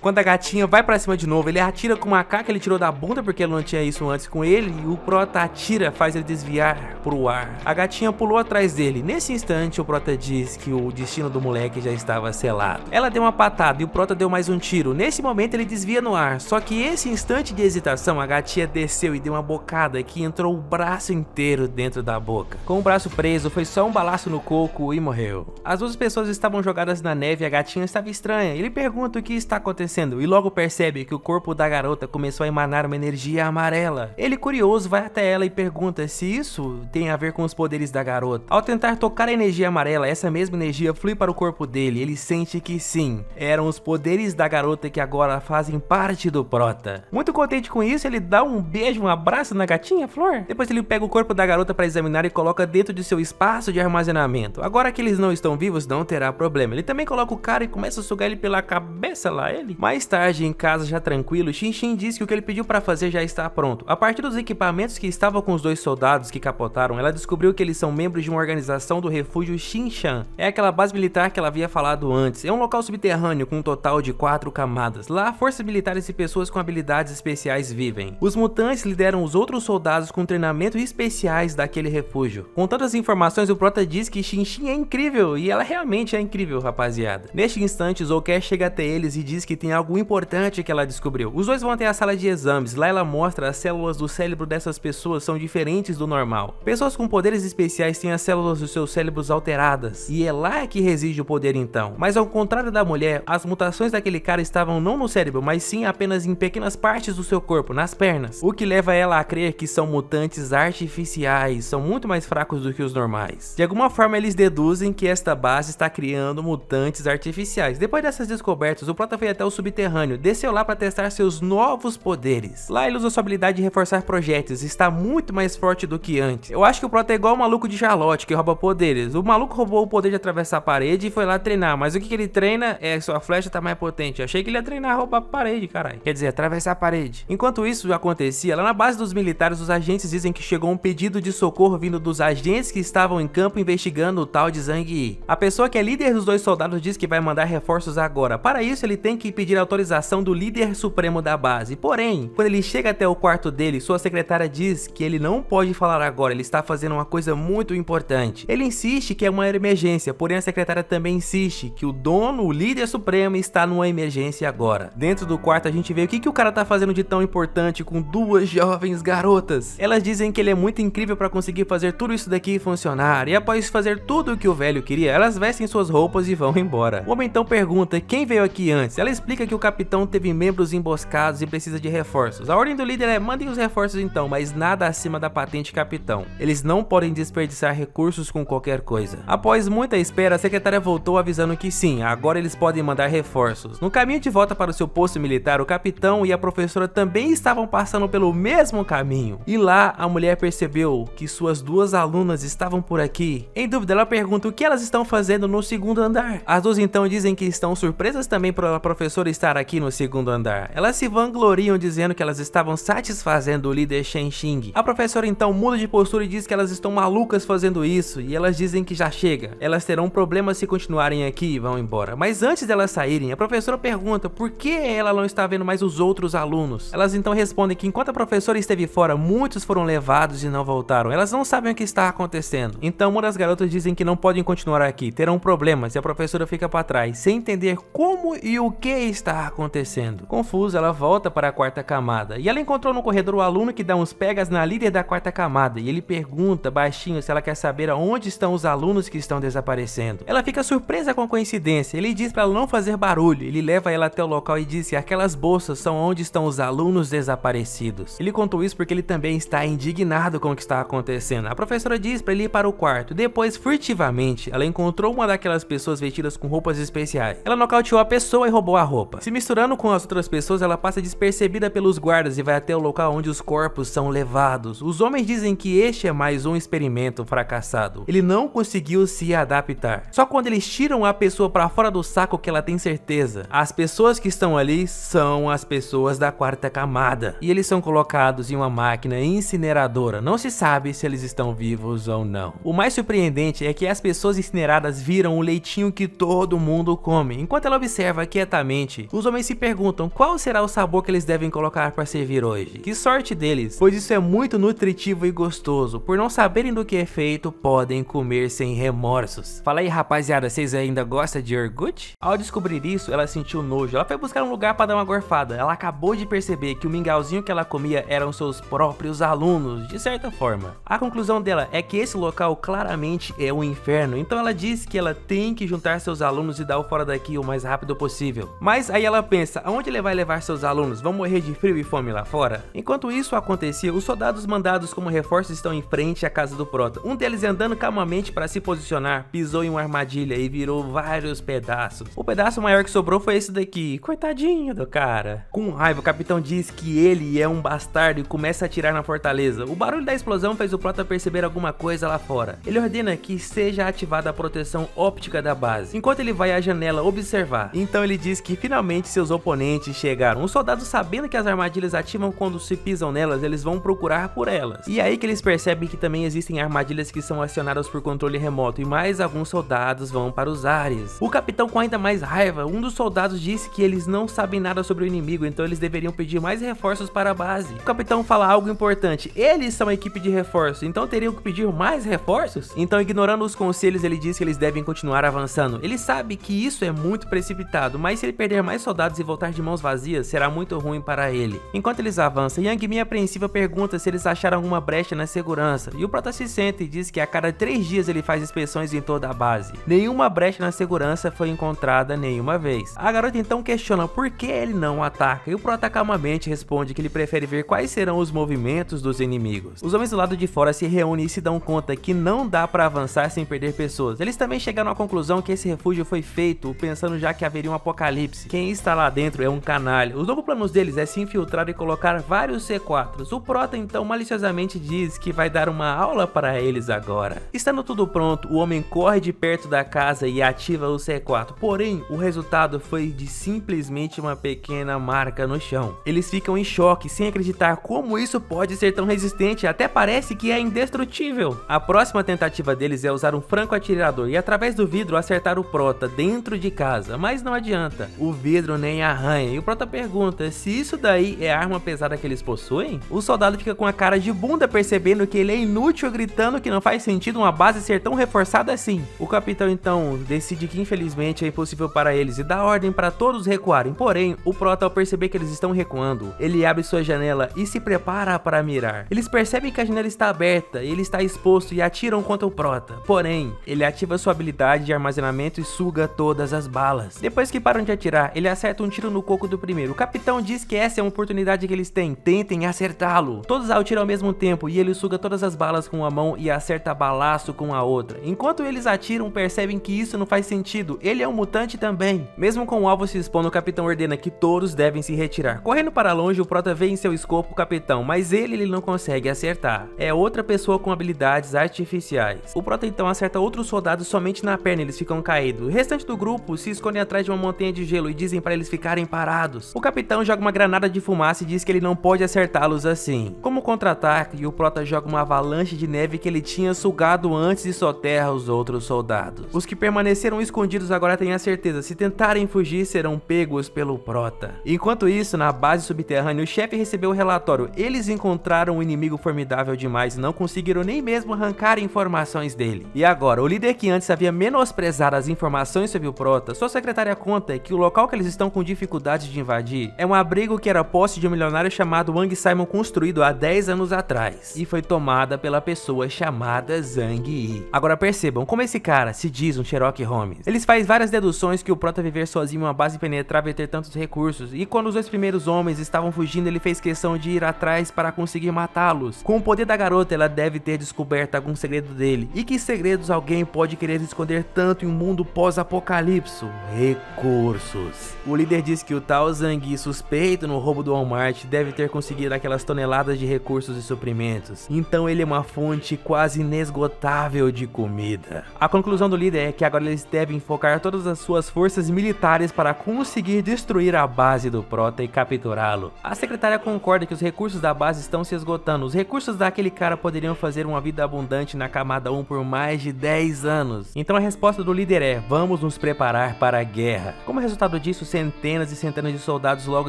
Quando a gatinha vai pra cima de novo, ele atira com uma AK que ele tirou da bunda porque ele não tinha isso antes com ele. E o Prota atira, faz ele desviar pro ar. A gatinha pulou atrás dele. Nesse instante, o Prota diz que o destino do moleque já estava selado. Ela deu uma patada e o Prota deu mais um tiro. Nesse momento, ele desvia no ar. Só que esse instante de hesitação, a gatinha desceu e deu uma bocada que entrou o braço inteiro dentro da boca. Com o braço preso, foi só um balaço no coco e morreu. As duas pessoas estavam jogadas na neve e a gatinha estava estranha. Ele pergunta o que está acontecendo e logo percebe que o corpo da garota começou a emanar uma energia amarela. Ele, curioso, vai até ela e pergunta se isso tem a ver com os poderes da garota. Ao tentar tocar a energia amarela, essa mesma energia flui para o corpo dele. Ele sente que sim, eram os poderes da garota que agora fazem parte do Prota. Muito contente com isso, ele dá um beijo, um abraço na gatinha, Flor. Depois ele pega o corpo da garota para examinar e coloca dentro de seu espaço de armazenamento. Agora que eles não estão vivos, não terá problema. Ele também coloca o cara e começa a sugar ele pela cabeça lá, Mais tarde, em casa já tranquilo, Xinxin diz que o que ele pediu para fazer já está pronto. A partir dos equipamentos que estavam com os dois soldados que capotaram, ela descobriu que eles são membros de uma organização do refúgio Xinshan. É aquela base militar que ela havia falado antes. É um local subterrâneo com um total de 4 camadas. Lá, forças militares e pessoas com habilidades especiais vivem. Os mutantes lideram os outros soldados com treinamento especiais daquele refúgio. Com tantas informações, o Prota diz que Xinxin é incrível, e ela realmente é incrível, rapaziada. Neste instante, Zouker chega até eles e diz que tem algo importante que ela descobriu. Os dois vão até a sala de exames. Lá ela mostra as células do cérebro dessas pessoas são diferentes do normal. Pessoas com poderes especiais têm as células dos seus cérebros alteradas, e é lá que reside o poder então. Mas ao contrário da mulher, as mutações daquele cara estavam não no cérebro, mas sim apenas em pequenas partes do seu corpo, nas pernas. O que leva ela a crer que são mutantes artificiais, são muito mais fracos do que os normais. De alguma forma eles deduzem que esta base está criando mutantes artificiais. Depois dessas descobertas, o Prota foi até o subterrâneo, desceu lá para testar seus novos poderes. Lá ele usa sua habilidade de reforçar projéteis, está muito mais forte do que antes. Eu acho que o Prota é igual o maluco de Charlotte, que rouba poderes. O maluco roubou o poder de atravessar a parede e foi lá treinar, mas o que ele treina é sua flecha tá mais potente. Eu achei que ele ia treinar roubar a parede, caralho. Quer dizer, atravessar a parede. Enquanto isso acontecia, lá na base dos militares, os agentes dizem que chegou um pedido de socorro vindo dos agentes que estavam em campo investigando o tal de Zhang Yi. A pessoa que é líder dos dois soldados diz que vai mandar reforços agora. Para isso, ele tem que pedir autorização do líder supremo da base. Porém, quando ele chega até o quarto dele, sua secretária diz que ele não pode falar agora, ele está fazendo uma coisa muito importante. Ele insiste que é uma emergência, porém a secretária também insiste que o dono, o líder supremo, está numa emergência agora. Dentro do quarto a gente vê o que o cara tá fazendo de tão importante com duas jovens garotas. Elas dizem que ele é muito incrível para conseguir fazer tudo isso daqui funcionar, e após fazer tudo o que o velho queria, elas vestem suas roupas e vão embora. O homem então pergunta quem veio aqui antes. Ela explica que o capitão teve membros emboscados e precisa de reforços. A ordem do líder é mandem os reforços então, mas nada acima da patente capitão. Eles não podem desperdiçar recursos com qualquer coisa. Após muita espera, a secretária voltou avisando que sim, agora eles podem mandar reforços. No caminho de volta para o seu posto militar, o capitão e a professora também estavam passando pelo mesmo caminho. E lá, a mulher percebeu que suas duas alunas estavam por aqui. Em dúvida, ela pergunta o que elas estão fazendo no segundo andar. As duas então dizem que estão surpresas também por a professora estar aqui no segundo andar. Elas se vangloriam dizendo que elas estavam satisfazendo o líder Shen Xing. A professora então muda de postura e diz que elas estão malucas fazendo isso, e elas dizem que já chega. Elas terão problemas se continuarem aqui e vão embora. Mas antes delas saírem, a professora pergunta por que ela não está vendo mais os outros alunos. Elas então respondem que enquanto a professora esteve fora, muitos foram levados e não voltaram. Elas não sabem o que está acontecendo. Então uma das garotas dizem que não podem continuar aqui, terão problemas, e a professora fica para trás, sem entender como e o que está acontecendo. Confusa, ela volta para a quarta camada e ela encontrou no corredor o aluno que dá uns pegas na líder da quarta camada e ele pergunta baixinho se ela quer saber aonde estão os alunos que estão desaparecendo. Ela fica surpresa com a coincidência, ele diz para ela não fazer barulho, ele leva ela até o local e diz que aquelas bolsas são onde estão os alunos desaparecidos. Ele contou isso porque ele também está indignado com o que está acontecendo. A professora diz para ele ir para o quarto, depois furtivamente ela encontrou uma daquelas pessoas vestidas com roupas especiais. Ela nocauteou a pessoa e roubou a roupa. Se misturando com as outras pessoas, ela passa despercebida pelos guardas e vai até o local onde os corpos são levados. Os homens dizem que este é mais um experimento fracassado. Ele não conseguiu se adaptar. Só quando eles tiram a pessoa para fora do saco que ela tem certeza. As pessoas que estão ali são as pessoas da quarta camada. E eles são colocados em uma máquina incineradora. Não se sabe se eles estão vivos ou não. O mais surpreendente é que as pessoas incineradas viram o leitinho que todo mundo come. Enquanto ela observa quietamente, os homens se perguntam qual será o sabor que eles devem colocar para servir hoje. Que sorte deles, pois isso é muito nutritivo e gostoso. Por não saberem do que é feito, podem comer sem remorsos. Fala aí, rapaziada, vocês ainda gostam de iogurte? Ao descobrir isso, ela sentiu nojo. Ela foi buscar um lugar para dar uma gorfada. Ela acabou de perceber que o mingauzinho que ela comia eram seus próprios alunos, de certa forma. A conclusão dela é que esse local claramente é um inferno, então ela diz que ela tem que juntar seus alunos e dar o fora daqui o mais rápido possível. Mas aí ela pensa, aonde ele vai levar seus alunos? Vão morrer de frio e fome lá fora? Enquanto isso acontecia, os soldados mandados como reforços estão em frente à casa do Prota. Um deles, andando calmamente para se posicionar, pisou em uma armadilha e virou vários pedaços. O pedaço maior que sobrou foi esse daqui. Coitadinho do cara. Com raiva, o capitão diz que ele é um bastardo e começa a atirar na fortaleza. O barulho da explosão fez o Prota perceber alguma coisa lá fora. Ele ordena que seja ativada a proteção óptica da base, enquanto ele vai à janela observar. Então ele diz que finalmente seus oponentes chegaram. Os soldados, sabendo que as armadilhas ativam quando se pisam nelas, eles vão procurar por elas. E é aí que eles percebem que também existem armadilhas que são acionadas por controle remoto, e mais alguns soldados vão para os ares. O capitão, com ainda mais raiva, um dos soldados disse que eles não sabem nada sobre o inimigo, então eles deveriam pedir mais reforços para a base. O capitão fala algo importante, eles são a equipe de reforço, então teriam que pedir mais reforços? Então, ignorando os conselhos, ele diz que eles devem continuar avançando. Ele sabe que isso é muito precipitado, mas se ele perder mais soldados e voltar de mãos vazias, será muito ruim para ele. Enquanto eles avançam, Yang Mi apreensiva pergunta se eles acharam alguma brecha na segurança, e o Prota se senta e diz que a cada 3 dias ele faz inspeções em toda a base. Nenhuma brecha na segurança foi encontrada nenhuma vez. A garota então questiona por que ele não ataca, e o Prota calmamente responde que ele prefere ver quais serão os movimentos dos inimigos. Os homens do lado de fora se reúnem e se dão conta que não dá para avançar sem perder pessoas. Eles também chegaram à conclusão que esse refúgio foi feito pensando já que haveria um apocalipse. Quem está lá dentro é um canalha. Os novos planos deles é se infiltrar e colocar vários C4s. O Prota então maliciosamente diz que vai dar uma aula para eles agora. Estando tudo pronto, o homem corre de perto da casa e ativa o C4. Porém, o resultado foi de simplesmente uma pequena marca no chão. Eles ficam em choque, sem acreditar como isso pode ser tão resistente, até parece que é indestrutível. A próxima tentativa deles é usar um franco-atirador e através do vidro acertar o Prota dentro de casa, mas não adianta. O vidro nem arranha e o Prota pergunta se isso daí é a arma pesada que eles possuem? O soldado fica com a cara de bunda percebendo que ele é inútil, gritando que não faz sentido uma base ser tão reforçada assim. O capitão então decide que infelizmente é impossível para eles e dá ordem para todos recuarem. Porém, o Prota, ao perceber que eles estão recuando, ele abre sua janela e se prepara para mirar. Eles percebem que a janela está aberta, ele está exposto e atiram contra o Prota. Porém, ele ativa sua habilidade de armazenamento e suga todas as balas. Depois que param de atirar, ele acerta um tiro no coco do primeiro. O capitão diz que essa é uma oportunidade que eles têm, tentem acertá-lo. Todos atiram ao mesmo tempo e ele suga todas as balas com uma mão e acerta balaço com a outra. Enquanto eles atiram, percebem que isso não faz sentido, ele é um mutante também. Mesmo com o alvo se expondo, o capitão ordena que todos devem se retirar. Correndo para longe, o Prota vê em seu escopo o capitão, mas ele não consegue acertar. É outra pessoa com habilidades artificiais. O Prota então acerta outros soldados somente na perna, eles ficam caídos. O restante do grupo se esconde atrás de uma montanha de gelo e dizem para eles ficarem parados. O capitão joga uma granada de fumaça e diz que ele não pode acertá-los assim. Como contra-ataque, o Prota joga uma avalanche de neve que ele tinha sugado antes e soterra os outros soldados. Os que permaneceram escondidos agora têm a certeza, se tentarem fugir serão pegos pelo Prota. Enquanto isso, na base subterrânea, o chefe recebeu o relatório. Eles encontraram um inimigo formidável demais e não conseguiram nem mesmo arrancar informações dele. E agora, o líder que antes havia menosprezado as informações sobre o Prota, sua secretária conta que o local local que eles estão com dificuldade de invadir é um abrigo que era posse de um milionário chamado Wang Simon, construído há 10 anos atrás, e foi tomada pela pessoa chamada Zhang Yi. Agora percebam como esse cara se diz um Sherlock Holmes. Eles fazem várias deduções que o Prota viver sozinho em uma base impenetrável e ter tantos recursos, e quando os dois primeiros homens estavam fugindo, ele fez questão de ir atrás para conseguir matá-los. Com o poder da garota, ela deve ter descoberto algum segredo dele. E que segredos alguém pode querer esconder tanto em um mundo pós-apocalipse? Recursos. O líder diz que o tal Zhang Yi, suspeito no roubo do Walmart, deve ter conseguido aquelas toneladas de recursos e suprimentos. Então ele é uma fonte quase inesgotável de comida. A conclusão do líder é que agora eles devem focar todas as suas forças militares para conseguir destruir a base do Prota e capturá-lo. A secretária concorda que os recursos da base estão se esgotando. Os recursos daquele cara poderiam fazer uma vida abundante na camada 1 por mais de 10 anos. Então a resposta do líder é: vamos nos preparar para a guerra. Como resultado disso, centenas e centenas de soldados logo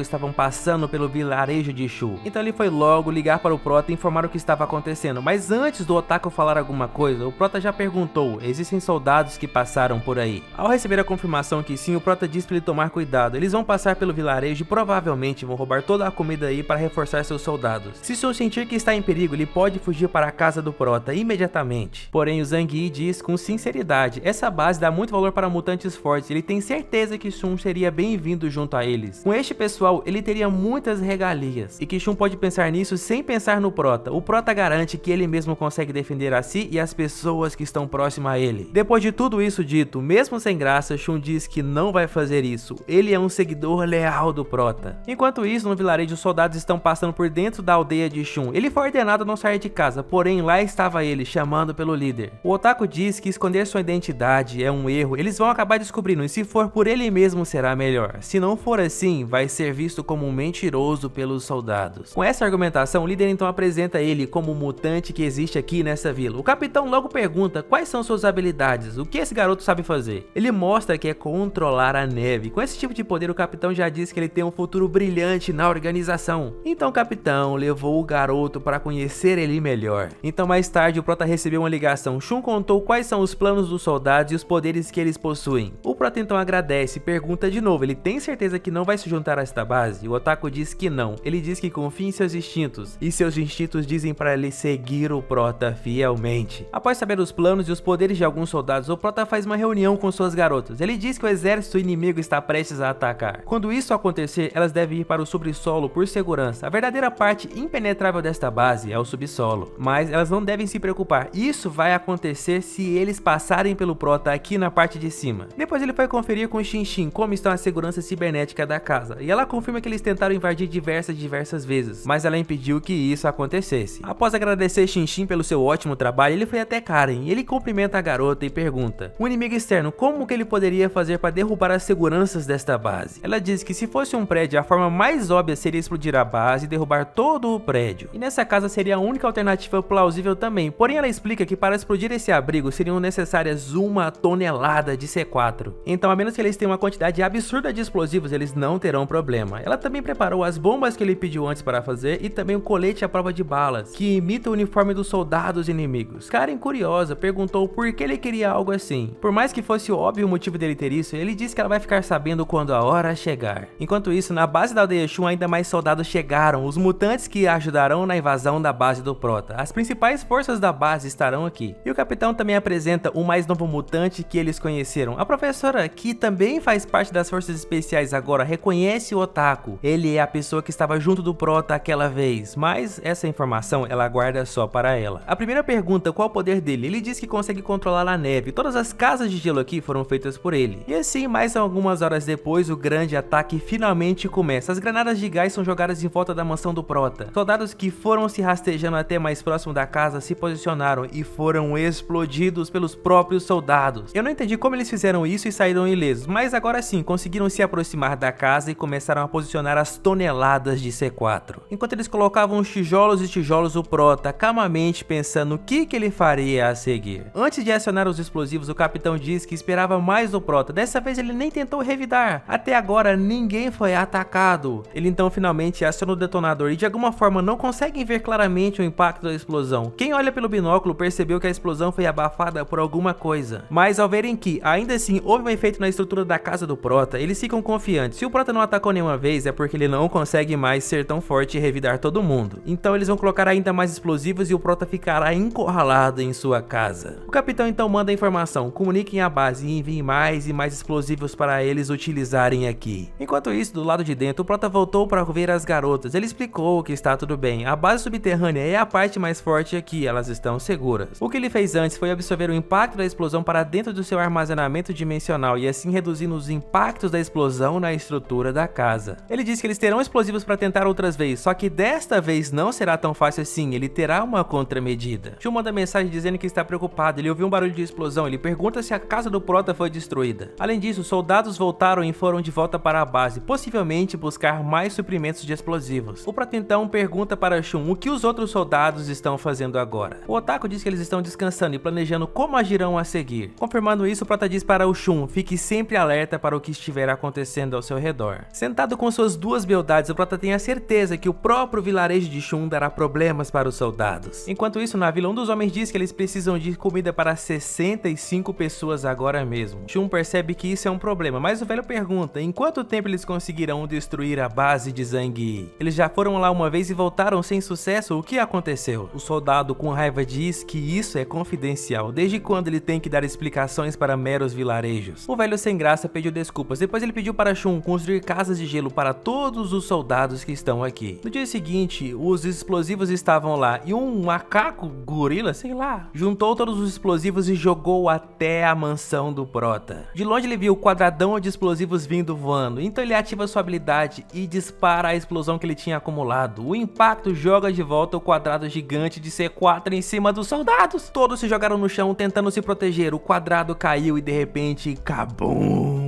estavam passando pelo vilarejo de Shu. Então ele foi logo ligar para o Prota e informar o que estava acontecendo. Mas antes do Otaku falar alguma coisa, o Prota já perguntou: existem soldados que passaram por aí? Ao receber a confirmação que sim, o Prota disse para ele tomar cuidado. Eles vão passar pelo vilarejo e provavelmente vão roubar toda a comida aí para reforçar seus soldados. Se Shun sentir que está em perigo, ele pode fugir para a casa do Prota imediatamente. Porém, o Zhang Yi diz com sinceridade: essa base dá muito valor para mutantes fortes. Ele tem certeza que Shun seria bem-vindo junto a eles. Com este pessoal, ele teria muitas regalias, e que Shun pode pensar nisso sem pensar no Prota. O Prota garante que ele mesmo consegue defender a si e as pessoas que estão próximas a ele. Depois de tudo isso dito, mesmo sem graça, Shun diz que não vai fazer isso. Ele é um seguidor leal do Prota. Enquanto isso, no vilarejo, os soldados estão passando por dentro da aldeia de Shun. Ele foi ordenado a não sair de casa, porém lá estava ele, chamando pelo líder. O Otaku diz que esconder sua identidade é um erro. Eles vão acabar descobrindo, e se for por ele mesmo será melhor. Se não for assim, vai ser visto como um mentiroso pelos soldados. Com essa argumentação, o líder então apresenta ele como um mutante que existe aqui nessa vila. O capitão logo pergunta quais são suas habilidades, o que esse garoto sabe fazer. Ele mostra que é controlar a neve. Com esse tipo de poder, o capitão já diz que ele tem um futuro brilhante na organização. Então o capitão levou o garoto para conhecer ele melhor. Então mais tarde, o Prota recebeu uma ligação. Shun contou quais são os planos dos soldados e os poderes que eles possuem. O Prota então agradece e pergunta de novo: ele tem certeza que não vai se juntar a esta base? O Otaku diz que não. Ele diz que confia em seus instintos, e seus instintos dizem para ele seguir o Prota fielmente. Após saber os planos e os poderes de alguns soldados, o Prota faz uma reunião com suas garotas. Ele diz que o exército inimigo está prestes a atacar. Quando isso acontecer, elas devem ir para o subsolo por segurança. A verdadeira parte impenetrável desta base é o subsolo, mas elas não devem se preocupar. Isso vai acontecer se eles passarem pelo Prota aqui na parte de cima. Depois ele foi conferir com Xin como está a segurança cibernética da casa, e ela confirma que eles tentaram invadir diversas vezes, mas ela impediu que isso acontecesse. Após agradecer Xin pelo seu ótimo trabalho, ele foi até Karen e ele cumprimenta a garota e pergunta: o inimigo externo, como que ele poderia fazer para derrubar as seguranças desta base? Ela diz que se fosse um prédio, a forma mais óbvia seria explodir a base e derrubar todo o prédio. E nessa casa seria a única alternativa plausível também, porém ela explica que para explodir esse abrigo seriam necessárias 1 tonelada de C4. Então, a menos que eles tenham uma quantidade absurda de explosivos, eles não terão problema. Ela também preparou as bombas que ele pediu antes para fazer e também um colete à prova de balas, que imita o uniforme dos soldados inimigos. Karen, curiosa, perguntou por que ele queria algo assim. Por mais que fosse óbvio o motivo dele ter isso, ele disse que ela vai ficar sabendo quando a hora chegar. Enquanto isso, na base da aldeia Shun, ainda mais soldados chegaram, os mutantes que ajudarão na invasão da base do Prota. As principais forças da base estarão aqui. E o capitão também apresenta o mais novo mutante que eles conheceram. A professora, que também faz parte das forças especiais agora, reconhece o Otaku. Ele é a pessoa que estava junto do Prota aquela vez, mas essa informação ela guarda só para ela. A primeira pergunta: qual o poder dele? Ele diz que consegue controlar a neve. Todas as casas de gelo aqui foram feitas por ele. E assim, mais algumas horas depois, o grande ataque finalmente começa. As granadas de gás são jogadas em volta da mansão do Prota. Soldados que foram se rastejando até mais próximo da casa se posicionaram e foram explodidos pelos próprios soldados. Eu não entendi como eles fizeram isso e saíram ilesos, mas agora sim, conseguiram se aproximar da casa e começaram a posicionar as toneladas de C4. Enquanto eles colocavam tijolos e tijolos, o Prota calmamente pensando o que ele faria a seguir. Antes de acionar os explosivos, o capitão diz que esperava mais do Prota. Dessa vez ele nem tentou revidar. Até agora ninguém foi atacado. Ele então finalmente aciona o detonador e de alguma forma não conseguem ver claramente o impacto da explosão. Quem olha pelo binóculo percebeu que a explosão foi abafada por alguma coisa. Mas ao verem que ainda assim houve um efeito na estrutura da casa do Prota, Prota, eles ficam confiantes. Se o Prota não atacou nenhuma vez, é porque ele não consegue mais ser tão forte e revidar todo mundo. Então eles vão colocar ainda mais explosivos e o Prota ficará encurralado em sua casa. O capitão então manda a informação: comuniquem a base e enviem mais e mais explosivos para eles utilizarem aqui. Enquanto isso, do lado de dentro, o Prota voltou para ver as garotas. Ele explicou que está tudo bem. A base subterrânea é a parte mais forte aqui, elas estão seguras. O que ele fez antes foi absorver o impacto da explosão para dentro do seu armazenamento dimensional e assim reduzindo os impactos da explosão na estrutura da casa. Ele disse que eles terão explosivos para tentar outras vezes, só que desta vez não será tão fácil assim, ele terá uma contramedida. Shun manda mensagem dizendo que está preocupado, ele ouviu um barulho de explosão, ele pergunta se a casa do Prota foi destruída. Além disso, soldados voltaram e foram de volta para a base, possivelmente buscar mais suprimentos de explosivos. O Prota então pergunta para Shun o que os outros soldados estão fazendo agora. O Otaku diz que eles estão descansando e planejando como agirão a seguir. Confirmando isso, o Prota diz para o Shun: fique sempre alerta para o que estiver acontecendo ao seu redor. Sentado com suas duas beldades, o Prota tem a certeza que o próprio vilarejo de Shun dará problemas para os soldados. Enquanto isso, na vila, um dos homens diz que eles precisam de comida para 65 pessoas agora mesmo. Shun percebe que isso é um problema, mas o velho pergunta: em quanto tempo eles conseguirão destruir a base de Zangief? Eles já foram lá uma vez e voltaram sem sucesso, o que aconteceu? O soldado com raiva diz que isso é confidencial, desde quando ele tem que dar explicações para meros vilarejos. O velho sem graça pediu desculpas, depois ele pediu para Shun construir casas de gelo para todos os soldados que estão aqui. No dia seguinte, os explosivos estavam lá e um macaco gorila, sei lá, juntou todos os explosivos e jogou até a mansão do Prota. De longe ele viu o quadradão de explosivos vindo voando, então ele ativa sua habilidade e dispara a explosão que ele tinha acumulado. O impacto joga de volta o quadrado gigante de C4 em cima dos soldados. Todos se jogaram no chão tentando se proteger, o quadrado caiu e de repente, cabum!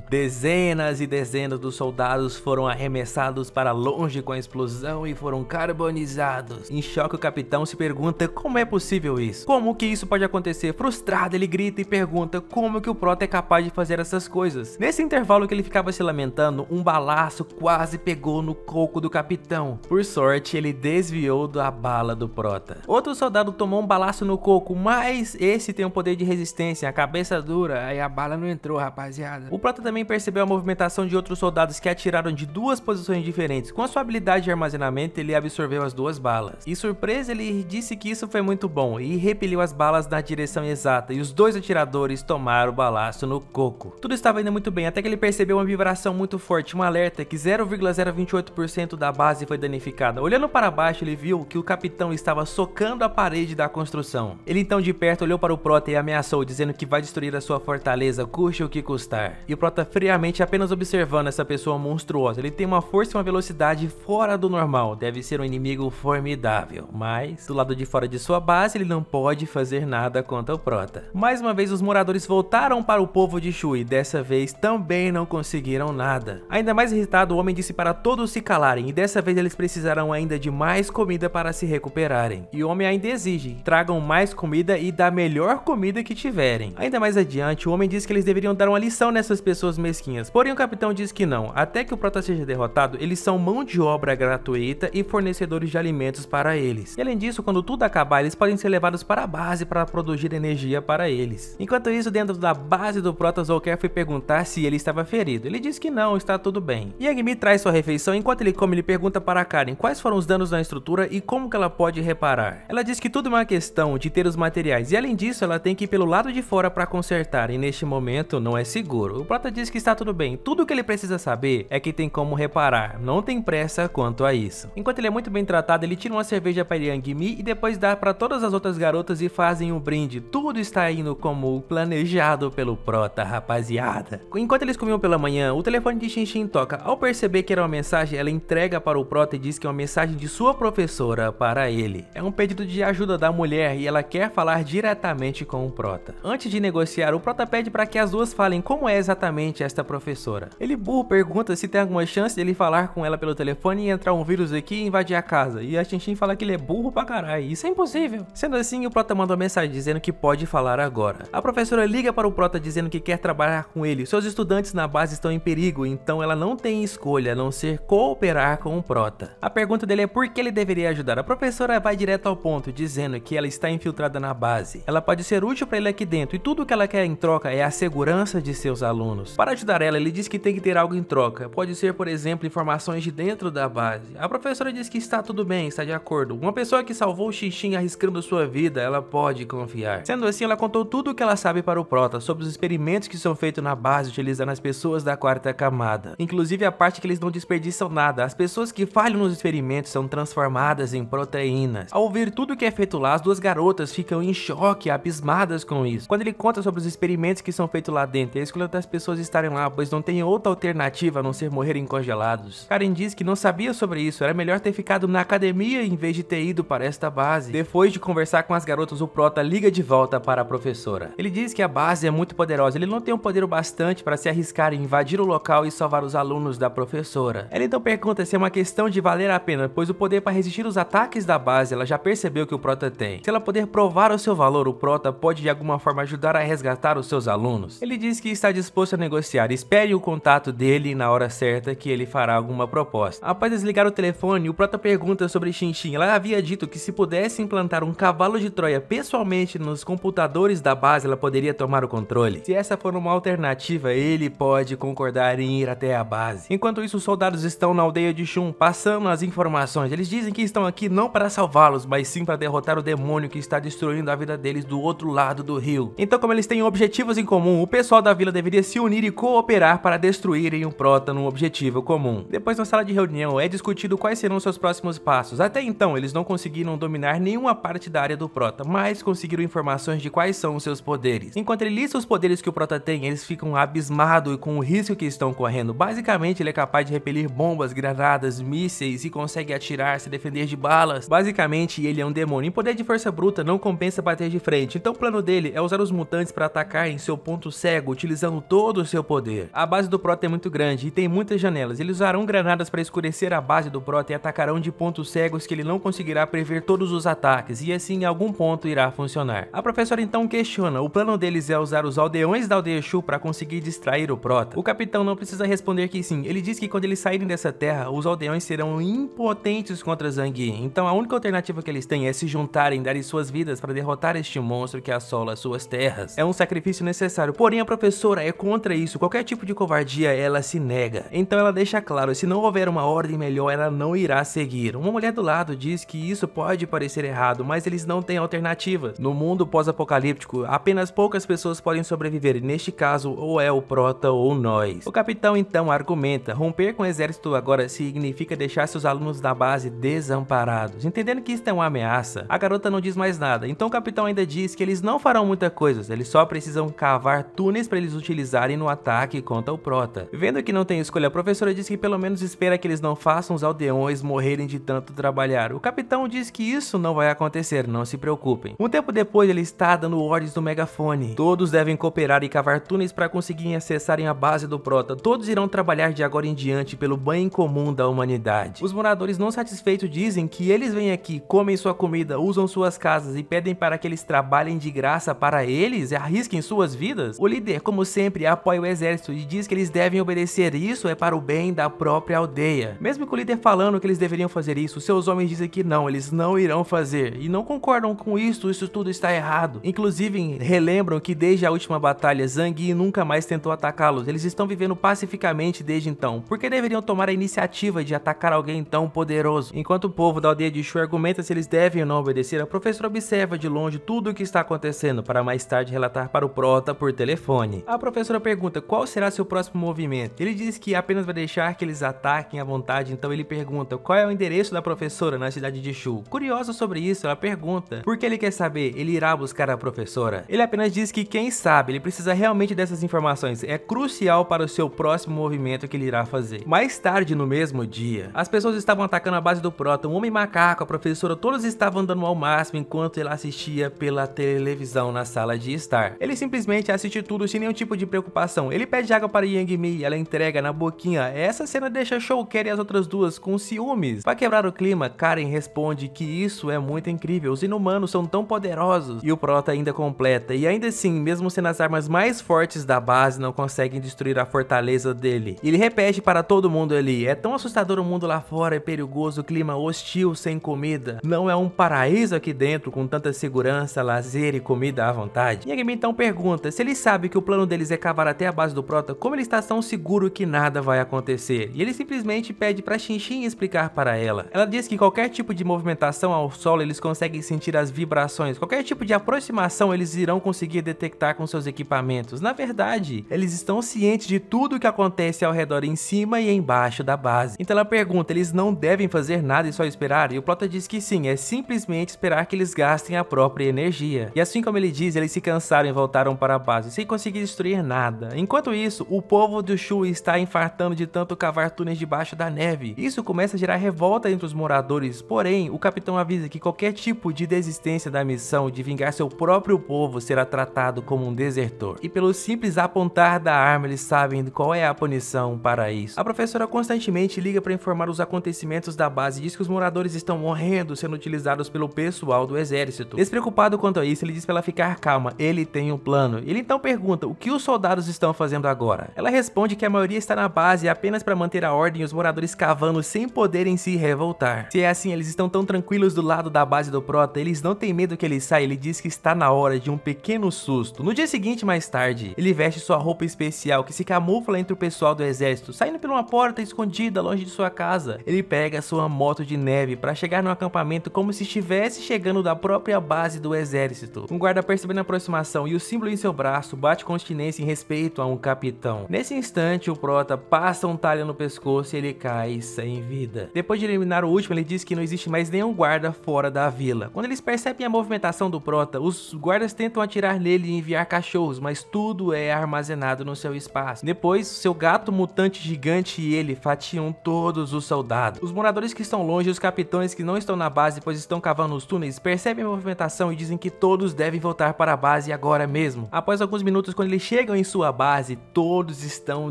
Dezenas e dezenas dos soldados foram arremessados para longe com a explosão e foram carbonizados. Em choque, o capitão se pergunta como é possível isso? Como que isso pode acontecer? Frustrado, ele grita e pergunta como que o Prota é capaz de fazer essas coisas. Nesse intervalo que ele ficava se lamentando, um balaço quase pegou no coco do capitão. Por sorte, ele desviou da bala do Prota. Outro soldado tomou um balaço no coco, mas esse tem um poder de resistência, a cabeça dura, aí a bala não entrou, rapaziada. O Prota também percebeu a movimentação de outros soldados que atiraram de duas posições diferentes. Com a sua habilidade de armazenamento, ele absorveu as duas balas. E surpresa, ele disse que isso foi muito bom e repeliu as balas na direção exata, e os dois atiradores tomaram o balaço no coco. Tudo estava indo muito bem, até que ele percebeu uma vibração muito forte, um alerta que 0,028% da base foi danificada. Olhando para baixo, ele viu que o capitão estava socando a parede da construção. Ele então de perto olhou para o Prota e ameaçou, dizendo que vai destruir a sua fortaleza, custe o que custar. E o Prota friamente apenas observando essa pessoa monstruosa. Ele tem uma força e uma velocidade fora do normal, deve ser um inimigo formidável, mas do lado de fora de sua base ele não pode fazer nada contra o Prota. Mais uma vez os moradores voltaram para o povo de Shu e dessa vez também não conseguiram nada. Ainda mais irritado, o homem disse para todos se calarem e dessa vez eles precisarão ainda de mais comida para se recuperarem. E o homem ainda exige: tragam mais comida e da melhor comida que tiverem. Ainda mais adiante, o homem diz que eles deveriam dar uma lição nessas pessoas mesquinhas, porém o capitão diz que não. Até que o Prota seja derrotado, eles são mão de obra gratuita e fornecedores de alimentos para eles. E além disso, quando tudo acabar, eles podem ser levados para a base para produzir energia para eles. Enquanto isso, dentro da base do Prota, Zolker foi perguntar se ele estava ferido. Ele diz que não, está tudo bem. Yagami traz sua refeição. Enquanto ele come, ele pergunta para Karen quais foram os danos na estrutura e como que ela pode reparar. Ela diz que tudo é uma questão de ter os materiais e além disso, ela tem que ir pelo lado de fora para consertar e neste momento não é seguro. O Prota diz que está tudo bem. Tudo que ele precisa saber é que tem como reparar. Não tem pressa quanto a isso. Enquanto ele é muito bem tratado, ele tira uma cerveja para Yangmi e depois dá para todas as outras garotas e fazem um brinde. Tudo está indo como planejado pelo Prota, rapaziada. Enquanto eles comiam pela manhã, o telefone de Shinshin toca. Ao perceber que era uma mensagem, ela entrega para o Prota e diz que é uma mensagem de sua professora para ele. É um pedido de ajuda da mulher e ela quer falar diretamente com o Prota. Antes de negociar, o Prota pede para que as duas falem como é exatamente esta professora. Ele burro pergunta se tem alguma chance de ele falar com ela pelo telefone e entrar um vírus aqui e invadir a casa. E a Shinshin fala que ele é burro pra caralho. Isso é impossível. Sendo assim, o Prota manda uma mensagem dizendo que pode falar agora. A professora liga para o Prota dizendo que quer trabalhar com ele. Seus estudantes na base estão em perigo, então ela não tem escolha a não ser cooperar com o Prota. A pergunta dele é por que ele deveria ajudar. A professora vai direto ao ponto, dizendo que ela está infiltrada na base. Ela pode ser útil para ele aqui dentro e tudo que ela quer em troca é a segurança de seus alunos. Para ajudar ela, ele diz que tem que ter algo em troca. Pode ser, por exemplo, informações de dentro da base. A professora diz que está tudo bem, está de acordo. Uma pessoa que salvou o Xinxin arriscando sua vida, ela pode confiar. Sendo assim, ela contou tudo o que ela sabe para o Prota sobre os experimentos que são feitos na base utilizando as pessoas da quarta camada. Inclusive a parte que eles não desperdiçam nada. As pessoas que falham nos experimentos são transformadas em proteínas. Ao ouvir tudo que é feito lá, as duas garotas ficam em choque, abismadas com isso. Quando ele conta sobre os experimentos que são feitos lá dentro, é a escolha das pessoas estarem lá, pois não tem outra alternativa a não ser morrerem congelados. Karen diz que não sabia sobre isso, era melhor ter ficado na academia em vez de ter ido para esta base. Depois de conversar com as garotas, o Prota liga de volta para a professora. Ele diz que a base é muito poderosa, ele não tem um poder o bastante para se arriscar em invadir o local e salvar os alunos da professora. Ela então pergunta se é uma questão de valer a pena, pois o poder para resistir os ataques da base ela já percebeu que o Prota tem. Se ela puder provar o seu valor, o Prota pode de alguma forma ajudar a resgatar os seus alunos. Ele diz que está disposto a negociar, espere o contato dele e na hora certa que ele fará alguma proposta. Após desligar o telefone, o Prota pergunta sobre Xinxin. Ela havia dito que se pudesse implantar um cavalo de Troia pessoalmente nos computadores da base, ela poderia tomar o controle. Se essa for uma alternativa, ele pode concordar em ir até a base. Enquanto isso, os soldados estão na aldeia de Shun, passando as informações. Eles dizem que estão aqui não para salvá-los, mas sim para derrotar o demônio que está destruindo a vida deles do outro lado do rio. Então, como eles têm objetivos em comum, o pessoal da vila deveria se unir e cooperar para destruírem o Prota num objetivo comum. Depois, na sala de reunião, é discutido quais serão seus próximos passos. Até então, eles não conseguiram dominar nenhuma parte da área do Prota, mas conseguiram informações de quais são os seus poderes. Enquanto ele lista os poderes que o Prota tem, eles ficam abismados com o risco que estão correndo. Basicamente, ele é capaz de repelir bombas, granadas, mísseis e consegue atirar, se defender de balas. Basicamente, ele é um demônio. Em poder de força bruta, não compensa bater de frente. Então, o plano dele é usar os mutantes para atacar em seu ponto cego, utilizando todo o seu poder. A base do Prota é muito grande e tem muitas janelas. Eles usarão granadas para escurecer a base do Prota e atacarão de pontos cegos que ele não conseguirá prever todos os ataques, e assim em algum ponto irá funcionar. A professora então questiona, o plano deles é usar os aldeões da aldeia Shu para conseguir distrair o Prota. O capitão não precisa responder que sim, ele diz que quando eles saírem dessa terra, os aldeões serão impotentes contra Zhang Yi, então a única alternativa que eles têm é se juntarem e darem suas vidas para derrotar este monstro que assola suas terras. É um sacrifício necessário, porém a professora é contra isso, qualquer tipo de covardia ela se nega. Então ela deixa claro, se não houver uma ordem melhor, ela não irá seguir. Uma mulher do lado diz que isso pode parecer errado, mas eles não têm alternativa. No mundo pós-apocalíptico, apenas poucas pessoas podem sobreviver, e neste caso, ou é o Prota ou nós. O capitão então argumenta, romper com o exército agora significa deixar seus alunos da base desamparados. Entendendo que isso é uma ameaça, a garota não diz mais nada, então o capitão ainda diz que eles não farão muita coisa, eles só precisam cavar túneis para eles utilizarem no ataque contra o Prota. Vendo que não tem escolha, a professora diz que pelo menos espera que eles não façam os aldeões morrerem de tanto trabalhar. O capitão diz que isso não vai acontecer, não se preocupem. Um tempo depois, ele está dando ordens no megafone. Todos devem cooperar e cavar túneis para conseguirem acessarem a base do Prota. Todos irão trabalhar de agora em diante pelo bem comum da humanidade. Os moradores não satisfeitos dizem que eles vêm aqui, comem sua comida, usam suas casas e pedem para que eles trabalhem de graça para eles e arrisquem suas vidas. O líder, como sempre, apoia o exército e diz que eles devem obedecer. Isso é para o bem da própria aldeia. Mesmo com o líder falando que eles deveriam fazer isso, seus homens dizem que não, eles não irão fazer e não concordam com isso tudo está errado. Inclusive, relembram que desde a última batalha, Zhang Yi nunca mais tentou atacá-los. Eles estão vivendo pacificamente desde então. Por que deveriam tomar a iniciativa de atacar alguém tão poderoso? Enquanto o povo da aldeia de Shu argumenta se eles devem ou não obedecer, a professora observa de longe tudo o que está acontecendo para mais tarde relatar para o Prota por telefone. A professora pergunta qual será seu próximo movimento. Ele diz que apenas vai deixar que eles ataquem à vontade, então ele pergunta qual é o endereço da professora na cidade de Shu. Curiosa sobre isso, ela pergunta por que ele quer saber, ele irá buscar a professora. Ele apenas diz que quem sabe, ele precisa realmente dessas informações, é crucial para o seu próximo movimento que ele irá fazer. Mais tarde no mesmo dia, as pessoas estavam atacando a base do Prota, um homem macaco, a professora, todos estavam dando ao máximo enquanto ele assistia pela televisão na sala de estar. Ele simplesmente assiste tudo sem nenhum tipo de preocupação. Ele pede água para Yang Mi e ela entrega na boquinha. Essa cena deixa Shouker e as outras duas com ciúmes. Para quebrar o clima, Karen responde que isso é muito incrível, os inumanos são tão poderosos. E o Prota ainda completa, e ainda assim, mesmo sendo as armas mais fortes da base, não conseguem destruir a fortaleza dele. Ele repete para todo mundo ali, é tão assustador o mundo lá fora, é perigoso, o clima hostil, sem comida. Não é um paraíso aqui dentro, com tanta segurança, lazer e comida à vontade. Yang Mi então pergunta se ele sabe que o plano deles é cavar até a base do Prota como ele está tão seguro que nada vai acontecer, e ele simplesmente pede pra Shin explicar para ela. Ela diz que qualquer tipo de movimentação ao solo eles conseguem sentir as vibrações, qualquer tipo de aproximação eles irão conseguir detectar com seus equipamentos. Na verdade, eles estão cientes de tudo o que acontece ao redor em cima e embaixo da base. Então ela pergunta, eles não devem fazer nada e só esperar? E o Prota diz que sim, é simplesmente esperar que eles gastem a própria energia. E assim como ele diz, eles se cansaram e voltaram para a base, sem conseguir destruir nada. Enquanto isso, o povo do Shu está infartando de tanto cavar túneis debaixo da neve. Isso começa a gerar revolta entre os moradores, porém, o capitão avisa que qualquer tipo de desistência da missão de vingar seu próprio povo será tratado como um desertor. E pelo simples apontar da arma, eles sabem qual é a punição para isso. A professora constantemente liga para informar os acontecimentos da base e diz que os moradores estão morrendo sendo utilizados pelo pessoal do exército. Despreocupado quanto a isso, ele diz para ela ficar calma, ele tem um plano. Ele então pergunta o que os soldados estão fazendo agora. Ela responde que a maioria está na base apenas para manter a ordem e os moradores cavando sem poderem se revoltar. Se é assim, eles estão tão tranquilos do lado da base do Prota, eles não têm medo que ele saia, ele diz que está na hora de um pequeno susto. No dia seguinte, mais tarde, ele veste sua roupa especial que se camufla entre o pessoal do exército, saindo por uma porta escondida longe de sua casa. Ele pega sua moto de neve para chegar no acampamento como se estivesse chegando da própria base do exército. Um guarda percebendo a aproximação e o símbolo em seu braço bate continência em respeito a um capitão. Nesse instante, o Prota passa um talho no pescoço e ele cai sem vida. Depois de eliminar o último, ele diz que não existe mais nenhum guarda fora da vila. Quando eles percebem a movimentação do Prota, os guardas tentam atirar nele e enviar cachorros, mas tudo é armazenado no seu espaço. Depois, seu gato mutante gigante e ele fatiam todos os soldados. Os moradores que estão longe e os capitães que não estão na base, pois estão cavando os túneis, percebem a movimentação e dizem que todos devem voltar para a base agora mesmo. Após alguns minutos, quando eles chegam em sua base, todos estão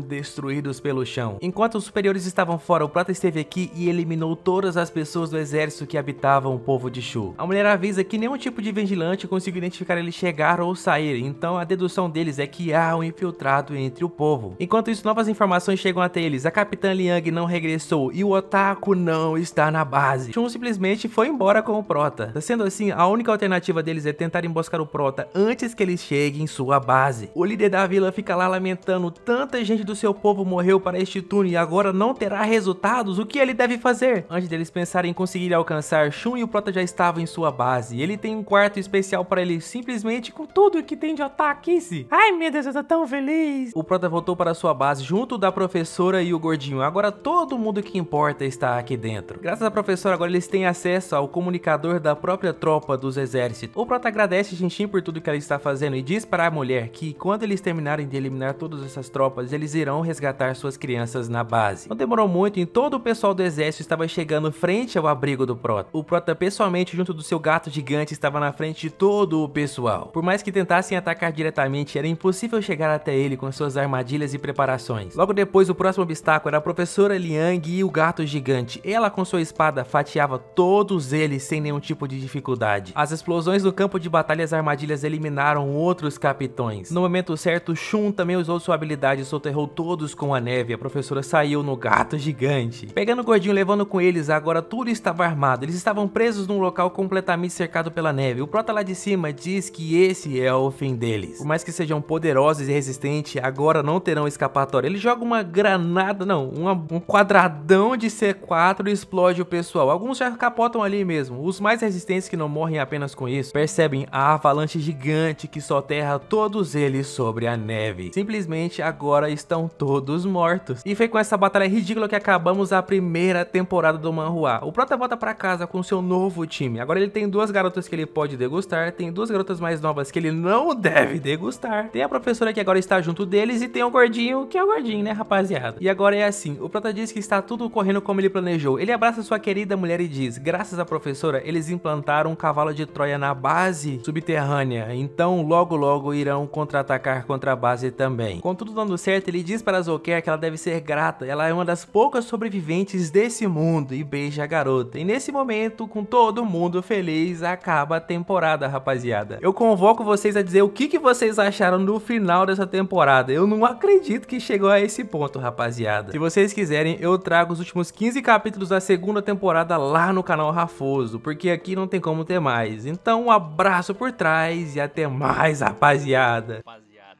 destruídos pelo chão. Enquanto os superiores estavam fora, o Prota esteve aqui e eliminou todas as pessoas do exército que habitavam o povo de Shu. A mulher avisa que nenhum tipo de vigilante conseguiu identificar ele chegar ou sair, então a dedução deles é que há um infiltrado entre o povo. Enquanto isso, novas informações chegam até eles. A capitã Liang não regressou e o Otaku não está na base. Shun simplesmente foi embora com o Prota. Sendo assim, a única alternativa deles é tentar emboscar o Prota antes que ele chegue em sua base. O líder da vila fica lá lamentando, tanta gente do seu povo morreu para este túnel e agora não terá resultados, o que ele deve fazer? Antes deles pensarem em conseguir alcançar, Shun e o Prota já estavam em sua base. Ele tem um quarto especial para ele, simplesmente com tudo que tem de otakice. Ai meu Deus, eu tô tão feliz. O Prota voltou para sua base junto da professora e o gordinho. Agora todo mundo que importa está aqui dentro. Graças à professora, agora eles têm acesso ao comunicador da própria tropa dos exércitos. O Prota agradece Shin por tudo que ela está fazendo e diz para a mulher que quando eles terminarem de eliminar todas essas tropas, eles irão resgatar suas crianças na base. Não demorou muito e todo o pessoal do exército estava chegando frente ao abrigo do Prota. O Prota pessoalmente junto do seu gato gigante estava na frente de todo o pessoal. Por mais que tentassem atacar diretamente, era impossível chegar até ele com suas armadilhas e preparações. Logo depois, o próximo obstáculo era a professora Liang e o gato gigante. Ela com sua espada fatiava todos eles sem nenhum tipo de dificuldade. As explosões no campo de batalha e as armadilhas eliminaram outros capitões. No momento certo, Shun também usou sua habilidade e soterrou todos com a neve. A professora saiu no gato gigante. Pegando o gordinho e levando com eles, agora tudo estava armado. Eles estavam presos num local completamente cercado pela neve. O Prota lá de cima diz que esse é o fim deles. Por mais que sejam poderosos e resistentes, agora não terão escapatória. Ele joga uma granada, não, um quadradão de C4 e explode o pessoal. Alguns já capotam ali mesmo. Os mais resistentes, que não morrem apenas com isso, percebem a avalanche gigante que soterra todos eles sobre a neve. Simplesmente agora estão todos mortos. E foi com essa batalha ridícula que acabamos a primeira temporada do manhwa. O Prota volta pra casa com seu novo time. Agora ele tem duas garotas que ele pode degustar, tem duas garotas mais novas que ele não deve degustar, tem a professora que agora está junto deles e tem o gordinho, que é o gordinho, né, rapaziada? E agora é assim, o Prota diz que está tudo correndo como ele planejou. Ele abraça sua querida mulher e diz, graças à professora, eles implantaram um cavalo de Troia na base subterrânea, então logo logo irão contra-atacar contra a base também. Com tudo dando certo, ele diz para Zouker que ela deve ser grata, ela é uma das poucas sobreviventes desse mundo, e beija a garota. E nesse momento, com todo mundo feliz, acaba a temporada, rapaziada. Eu convoco vocês a dizer o que vocês acharam do final dessa temporada. Eu não acredito que chegou a esse ponto, rapaziada. Se vocês quiserem, eu trago os últimos 15 capítulos da segunda temporada lá no canal Rafoso, porque aqui não tem como ter mais. Então, um abraço por trás e até mais, rapaziada.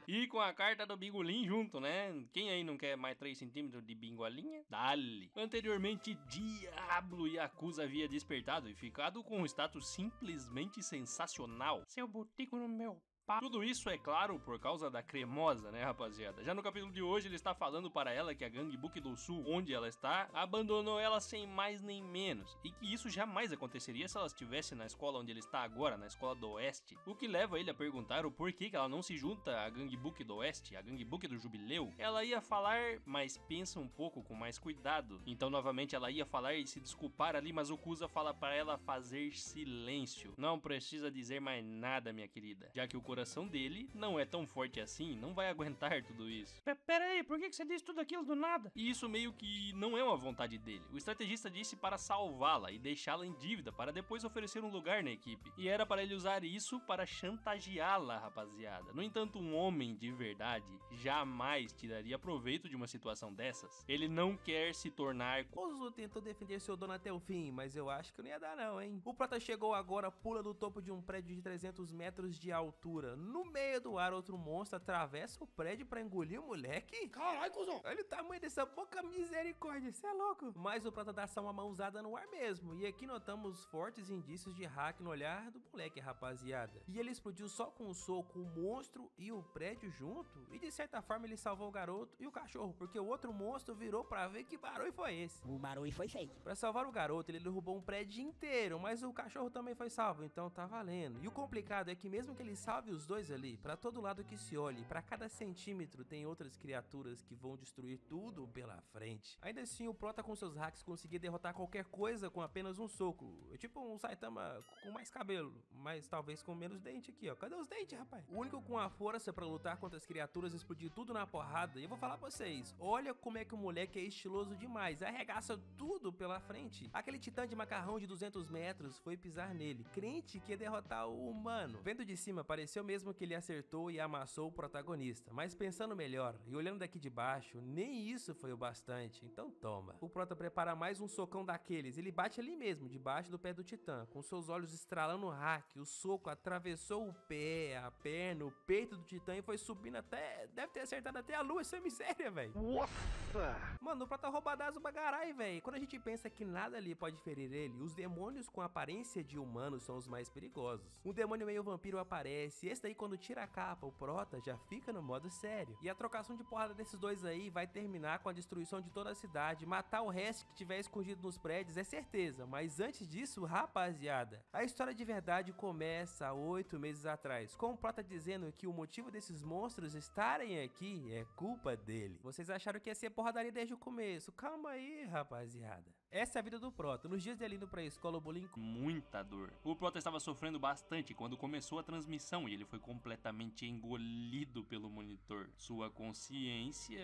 E com a carta do bingolim junto, né? Quem aí não quer mais 3 centímetros de bingolinha? Dale. Anteriormente, Diablo Yakuza havia despertado e ficado com um status simplesmente sensacional. Seu botico no meu... Tudo isso, é claro, por causa da cremosa, né, rapaziada? Já no capítulo de hoje, ele está falando para ela que a gangue Buki do Sul, onde ela está, abandonou ela sem mais nem menos. E que isso jamais aconteceria se ela estivesse na escola onde ele está agora, na escola do Oeste. O que leva ele a perguntar o porquê que ela não se junta à gangue Buki do Oeste, a gangue Buki do Jubileu. Ela ia falar, mas pensa um pouco com mais cuidado. Então, novamente, ela ia falar e se desculpar ali, mas o Kuza fala para ela fazer silêncio. Não precisa dizer mais nada, minha querida, já que o coração dele não é tão forte assim, não vai aguentar tudo isso. Pera aí, por que você disse tudo aquilo do nada? E isso meio que não é uma vontade dele. O estrategista disse para salvá-la e deixá-la em dívida para depois oferecer um lugar na equipe. E era para ele usar isso para chantageá-la, rapaziada. No entanto, um homem de verdade jamais tiraria proveito de uma situação dessas. Ele não quer se tornar... Kozuo tentou defender seu dono até o fim, mas eu acho que não ia dar não, hein? O prota chegou agora, pula do topo de um prédio de 300 metros de altura. No meio do ar, outro monstro atravessa o prédio pra engolir o moleque. Caralho, cuzão. Olha o tamanho dessa boca, misericórdia, cê é louco. Mas o prota dá só uma mãozada no ar mesmo. E aqui notamos fortes indícios de hack no olhar do moleque, rapaziada. E ele explodiu só com um soco o monstro e o prédio junto. E de certa forma ele salvou o garoto e o cachorro, porque o outro monstro virou pra ver que barulho foi esse. O barulho foi feito. Pra salvar o garoto, ele derrubou um prédio inteiro, mas o cachorro também foi salvo, então tá valendo. E o complicado é que mesmo que ele salve os dois ali, pra todo lado que se olhe, pra cada centímetro tem outras criaturas que vão destruir tudo pela frente. Ainda assim, o prota com seus hacks conseguia derrotar qualquer coisa com apenas um soco. É tipo um Saitama com mais cabelo, mas talvez com menos dente aqui, ó. Cadê os dentes, rapaz? O único com a força pra lutar contra as criaturas, explodir tudo na porrada. E eu vou falar pra vocês, olha como é que o moleque é estiloso demais, arregaça tudo pela frente. Aquele titã de macarrão de 200 metros foi pisar nele, crente que ia derrotar o humano. Vendo de cima, pareceu mesmo que ele acertou e amassou o protagonista, mas pensando melhor e olhando daqui de baixo, nem isso foi o bastante, então toma. O prota prepara mais um socão daqueles, ele bate ali mesmo, debaixo do pé do titã, com seus olhos estralando o hack, o soco atravessou o pé, a perna, o peito do titã e foi subindo até, deve ter acertado até a lua, essa miséria, velho. Nossa! Mano, o prota roubadaço bagarai, velho. Quando a gente pensa que nada ali pode ferir ele, os demônios com aparência de humanos são os mais perigosos. Um demônio meio vampiro aparece, esse daí quando tira a capa, o prota já fica no modo sério. E a trocação de porrada desses dois aí vai terminar com a destruição de toda a cidade, matar o resto que tiver escondido nos prédios é certeza, mas antes disso, rapaziada, a história de verdade começa há 8 meses atrás, com o prota dizendo que o motivo desses monstros estarem aqui é culpa dele. Vocês acharam que ia ser porradaria desde o começo, calma aí, rapaziada. Essa é a vida do prota, nos dias dele indo pra escola, o bullying... Muita dor. O prota estava sofrendo bastante quando começou a transmissão e ele foi completamente engolido pelo monitor. Sua consciência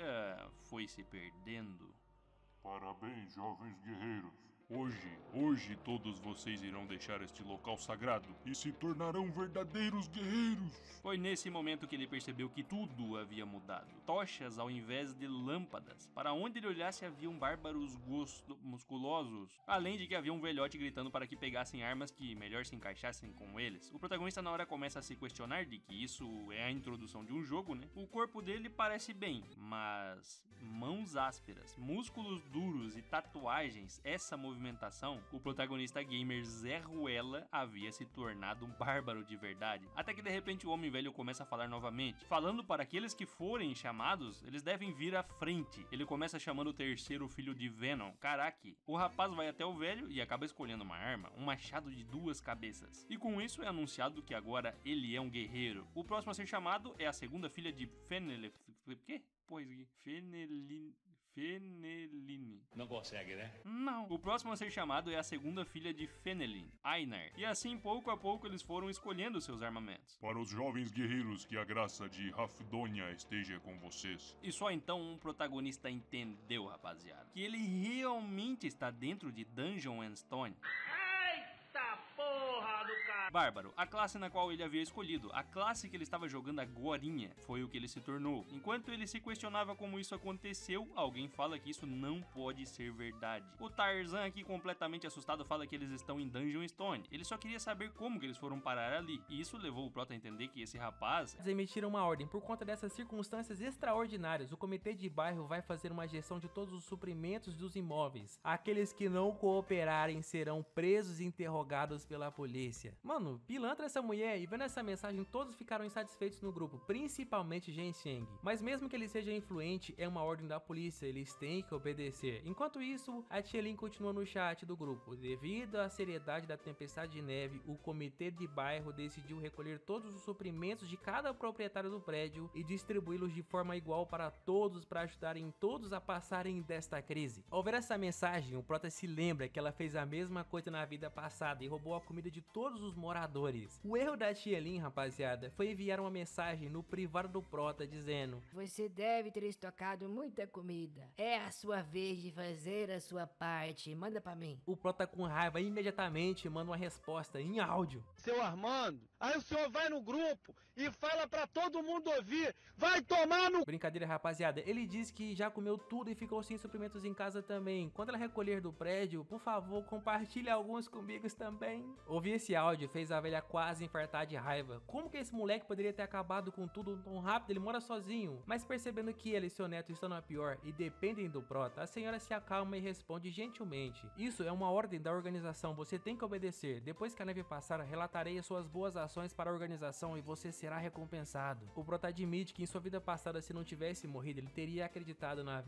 foi se perdendo. Parabéns, jovens guerreiros. Hoje todos vocês irão deixar este local sagrado e se tornarão verdadeiros guerreiros. Foi nesse momento que ele percebeu que tudo havia mudado. Tochas ao invés de lâmpadas. Para onde ele olhasse haviam bárbaros musculosos. Além de que havia um velhote gritando para que pegassem armas que melhor se encaixassem com eles. O protagonista na hora começa a se questionar de que isso é a introdução de um jogo, né? O corpo dele parece bem, mas mãos ásperas, músculos duros e tatuagens, essa movimentação, o protagonista gamer Zé Ruela havia se tornado um bárbaro de verdade. Até que de repente o homem velho começa a falar novamente, falando para aqueles que forem chamados, eles devem vir à frente. Ele começa chamando o terceiro filho de Venom, Karaki. O rapaz vai até o velho e acaba escolhendo uma arma, um machado de 2 cabeças. E com isso é anunciado que agora ele é um guerreiro. O próximo a ser chamado é a segunda filha de Fenelin. Quê? Feneline. Não consegue, né? Não. O próximo a ser chamado é a segunda filha de Fenelin, Einar. E assim, pouco a pouco, eles foram escolhendo seus armamentos. Para os jovens guerreiros, que a graça de Rafdonia esteja com vocês. E só então um protagonista entendeu, rapaziada, que ele realmente está dentro de Dungeon and Stone. Eita porra do caralho! Bárbaro, a classe na qual ele havia escolhido, a classe que ele estava jogando agorinha, foi o que ele se tornou. Enquanto ele se questionava como isso aconteceu, alguém fala que isso não pode ser verdade. O Tarzan aqui, completamente assustado, fala que eles estão em Dungeon Stone. Ele só queria saber como que eles foram parar ali. E isso levou o Prota a entender que esse rapaz... Eles emitiram uma ordem. Por conta dessas circunstâncias extraordinárias, o comitê de bairro vai fazer uma gestão de todos os suprimentos dos imóveis. Aqueles que não cooperarem serão presos e interrogados pela polícia. Mano, pilantra essa mulher, e vendo essa mensagem todos ficaram insatisfeitos no grupo, principalmente Zhen Sheng. Mas mesmo que ele seja influente, é uma ordem da polícia, eles têm que obedecer. Enquanto isso, a Tia Lin continua no chat do grupo. Devido à seriedade da tempestade de neve, o comitê de bairro decidiu recolher todos os suprimentos de cada proprietário do prédio e distribuí-los de forma igual para todos, para ajudarem todos a passarem desta crise. Ao ver essa mensagem, o Prota se lembra que ela fez a mesma coisa na vida passada e roubou a comida de todos os moradores. O erro da Tia Lin, rapaziada, foi enviar uma mensagem no privado do Prota dizendo: você deve ter estocado muita comida. É a sua vez de fazer a sua parte. Manda pra mim. O Prota, com raiva, imediatamente manda uma resposta em áudio. Seu Armando, aí o senhor vai no grupo e fala pra todo mundo ouvir. Vai tomar no... Brincadeira, rapaziada. Ele disse que já comeu tudo e ficou sem suprimentos em casa também. Quando ela recolher do prédio, por favor, compartilhe alguns comigo também. Ouvir esse áudio fez a velha quase infartar de raiva. Como que esse moleque poderia ter acabado com tudo tão rápido? Ele mora sozinho. Mas percebendo que ele e seu neto estão na pior e dependem do Prota, a senhora se acalma e responde gentilmente: isso é uma ordem da organização, você tem que obedecer. Depois que a neve passar, relatarei as suas boas ações para a organização e você será recompensado. O Prota admite que em sua vida passada, se não tivesse morrido, ele teria acreditado na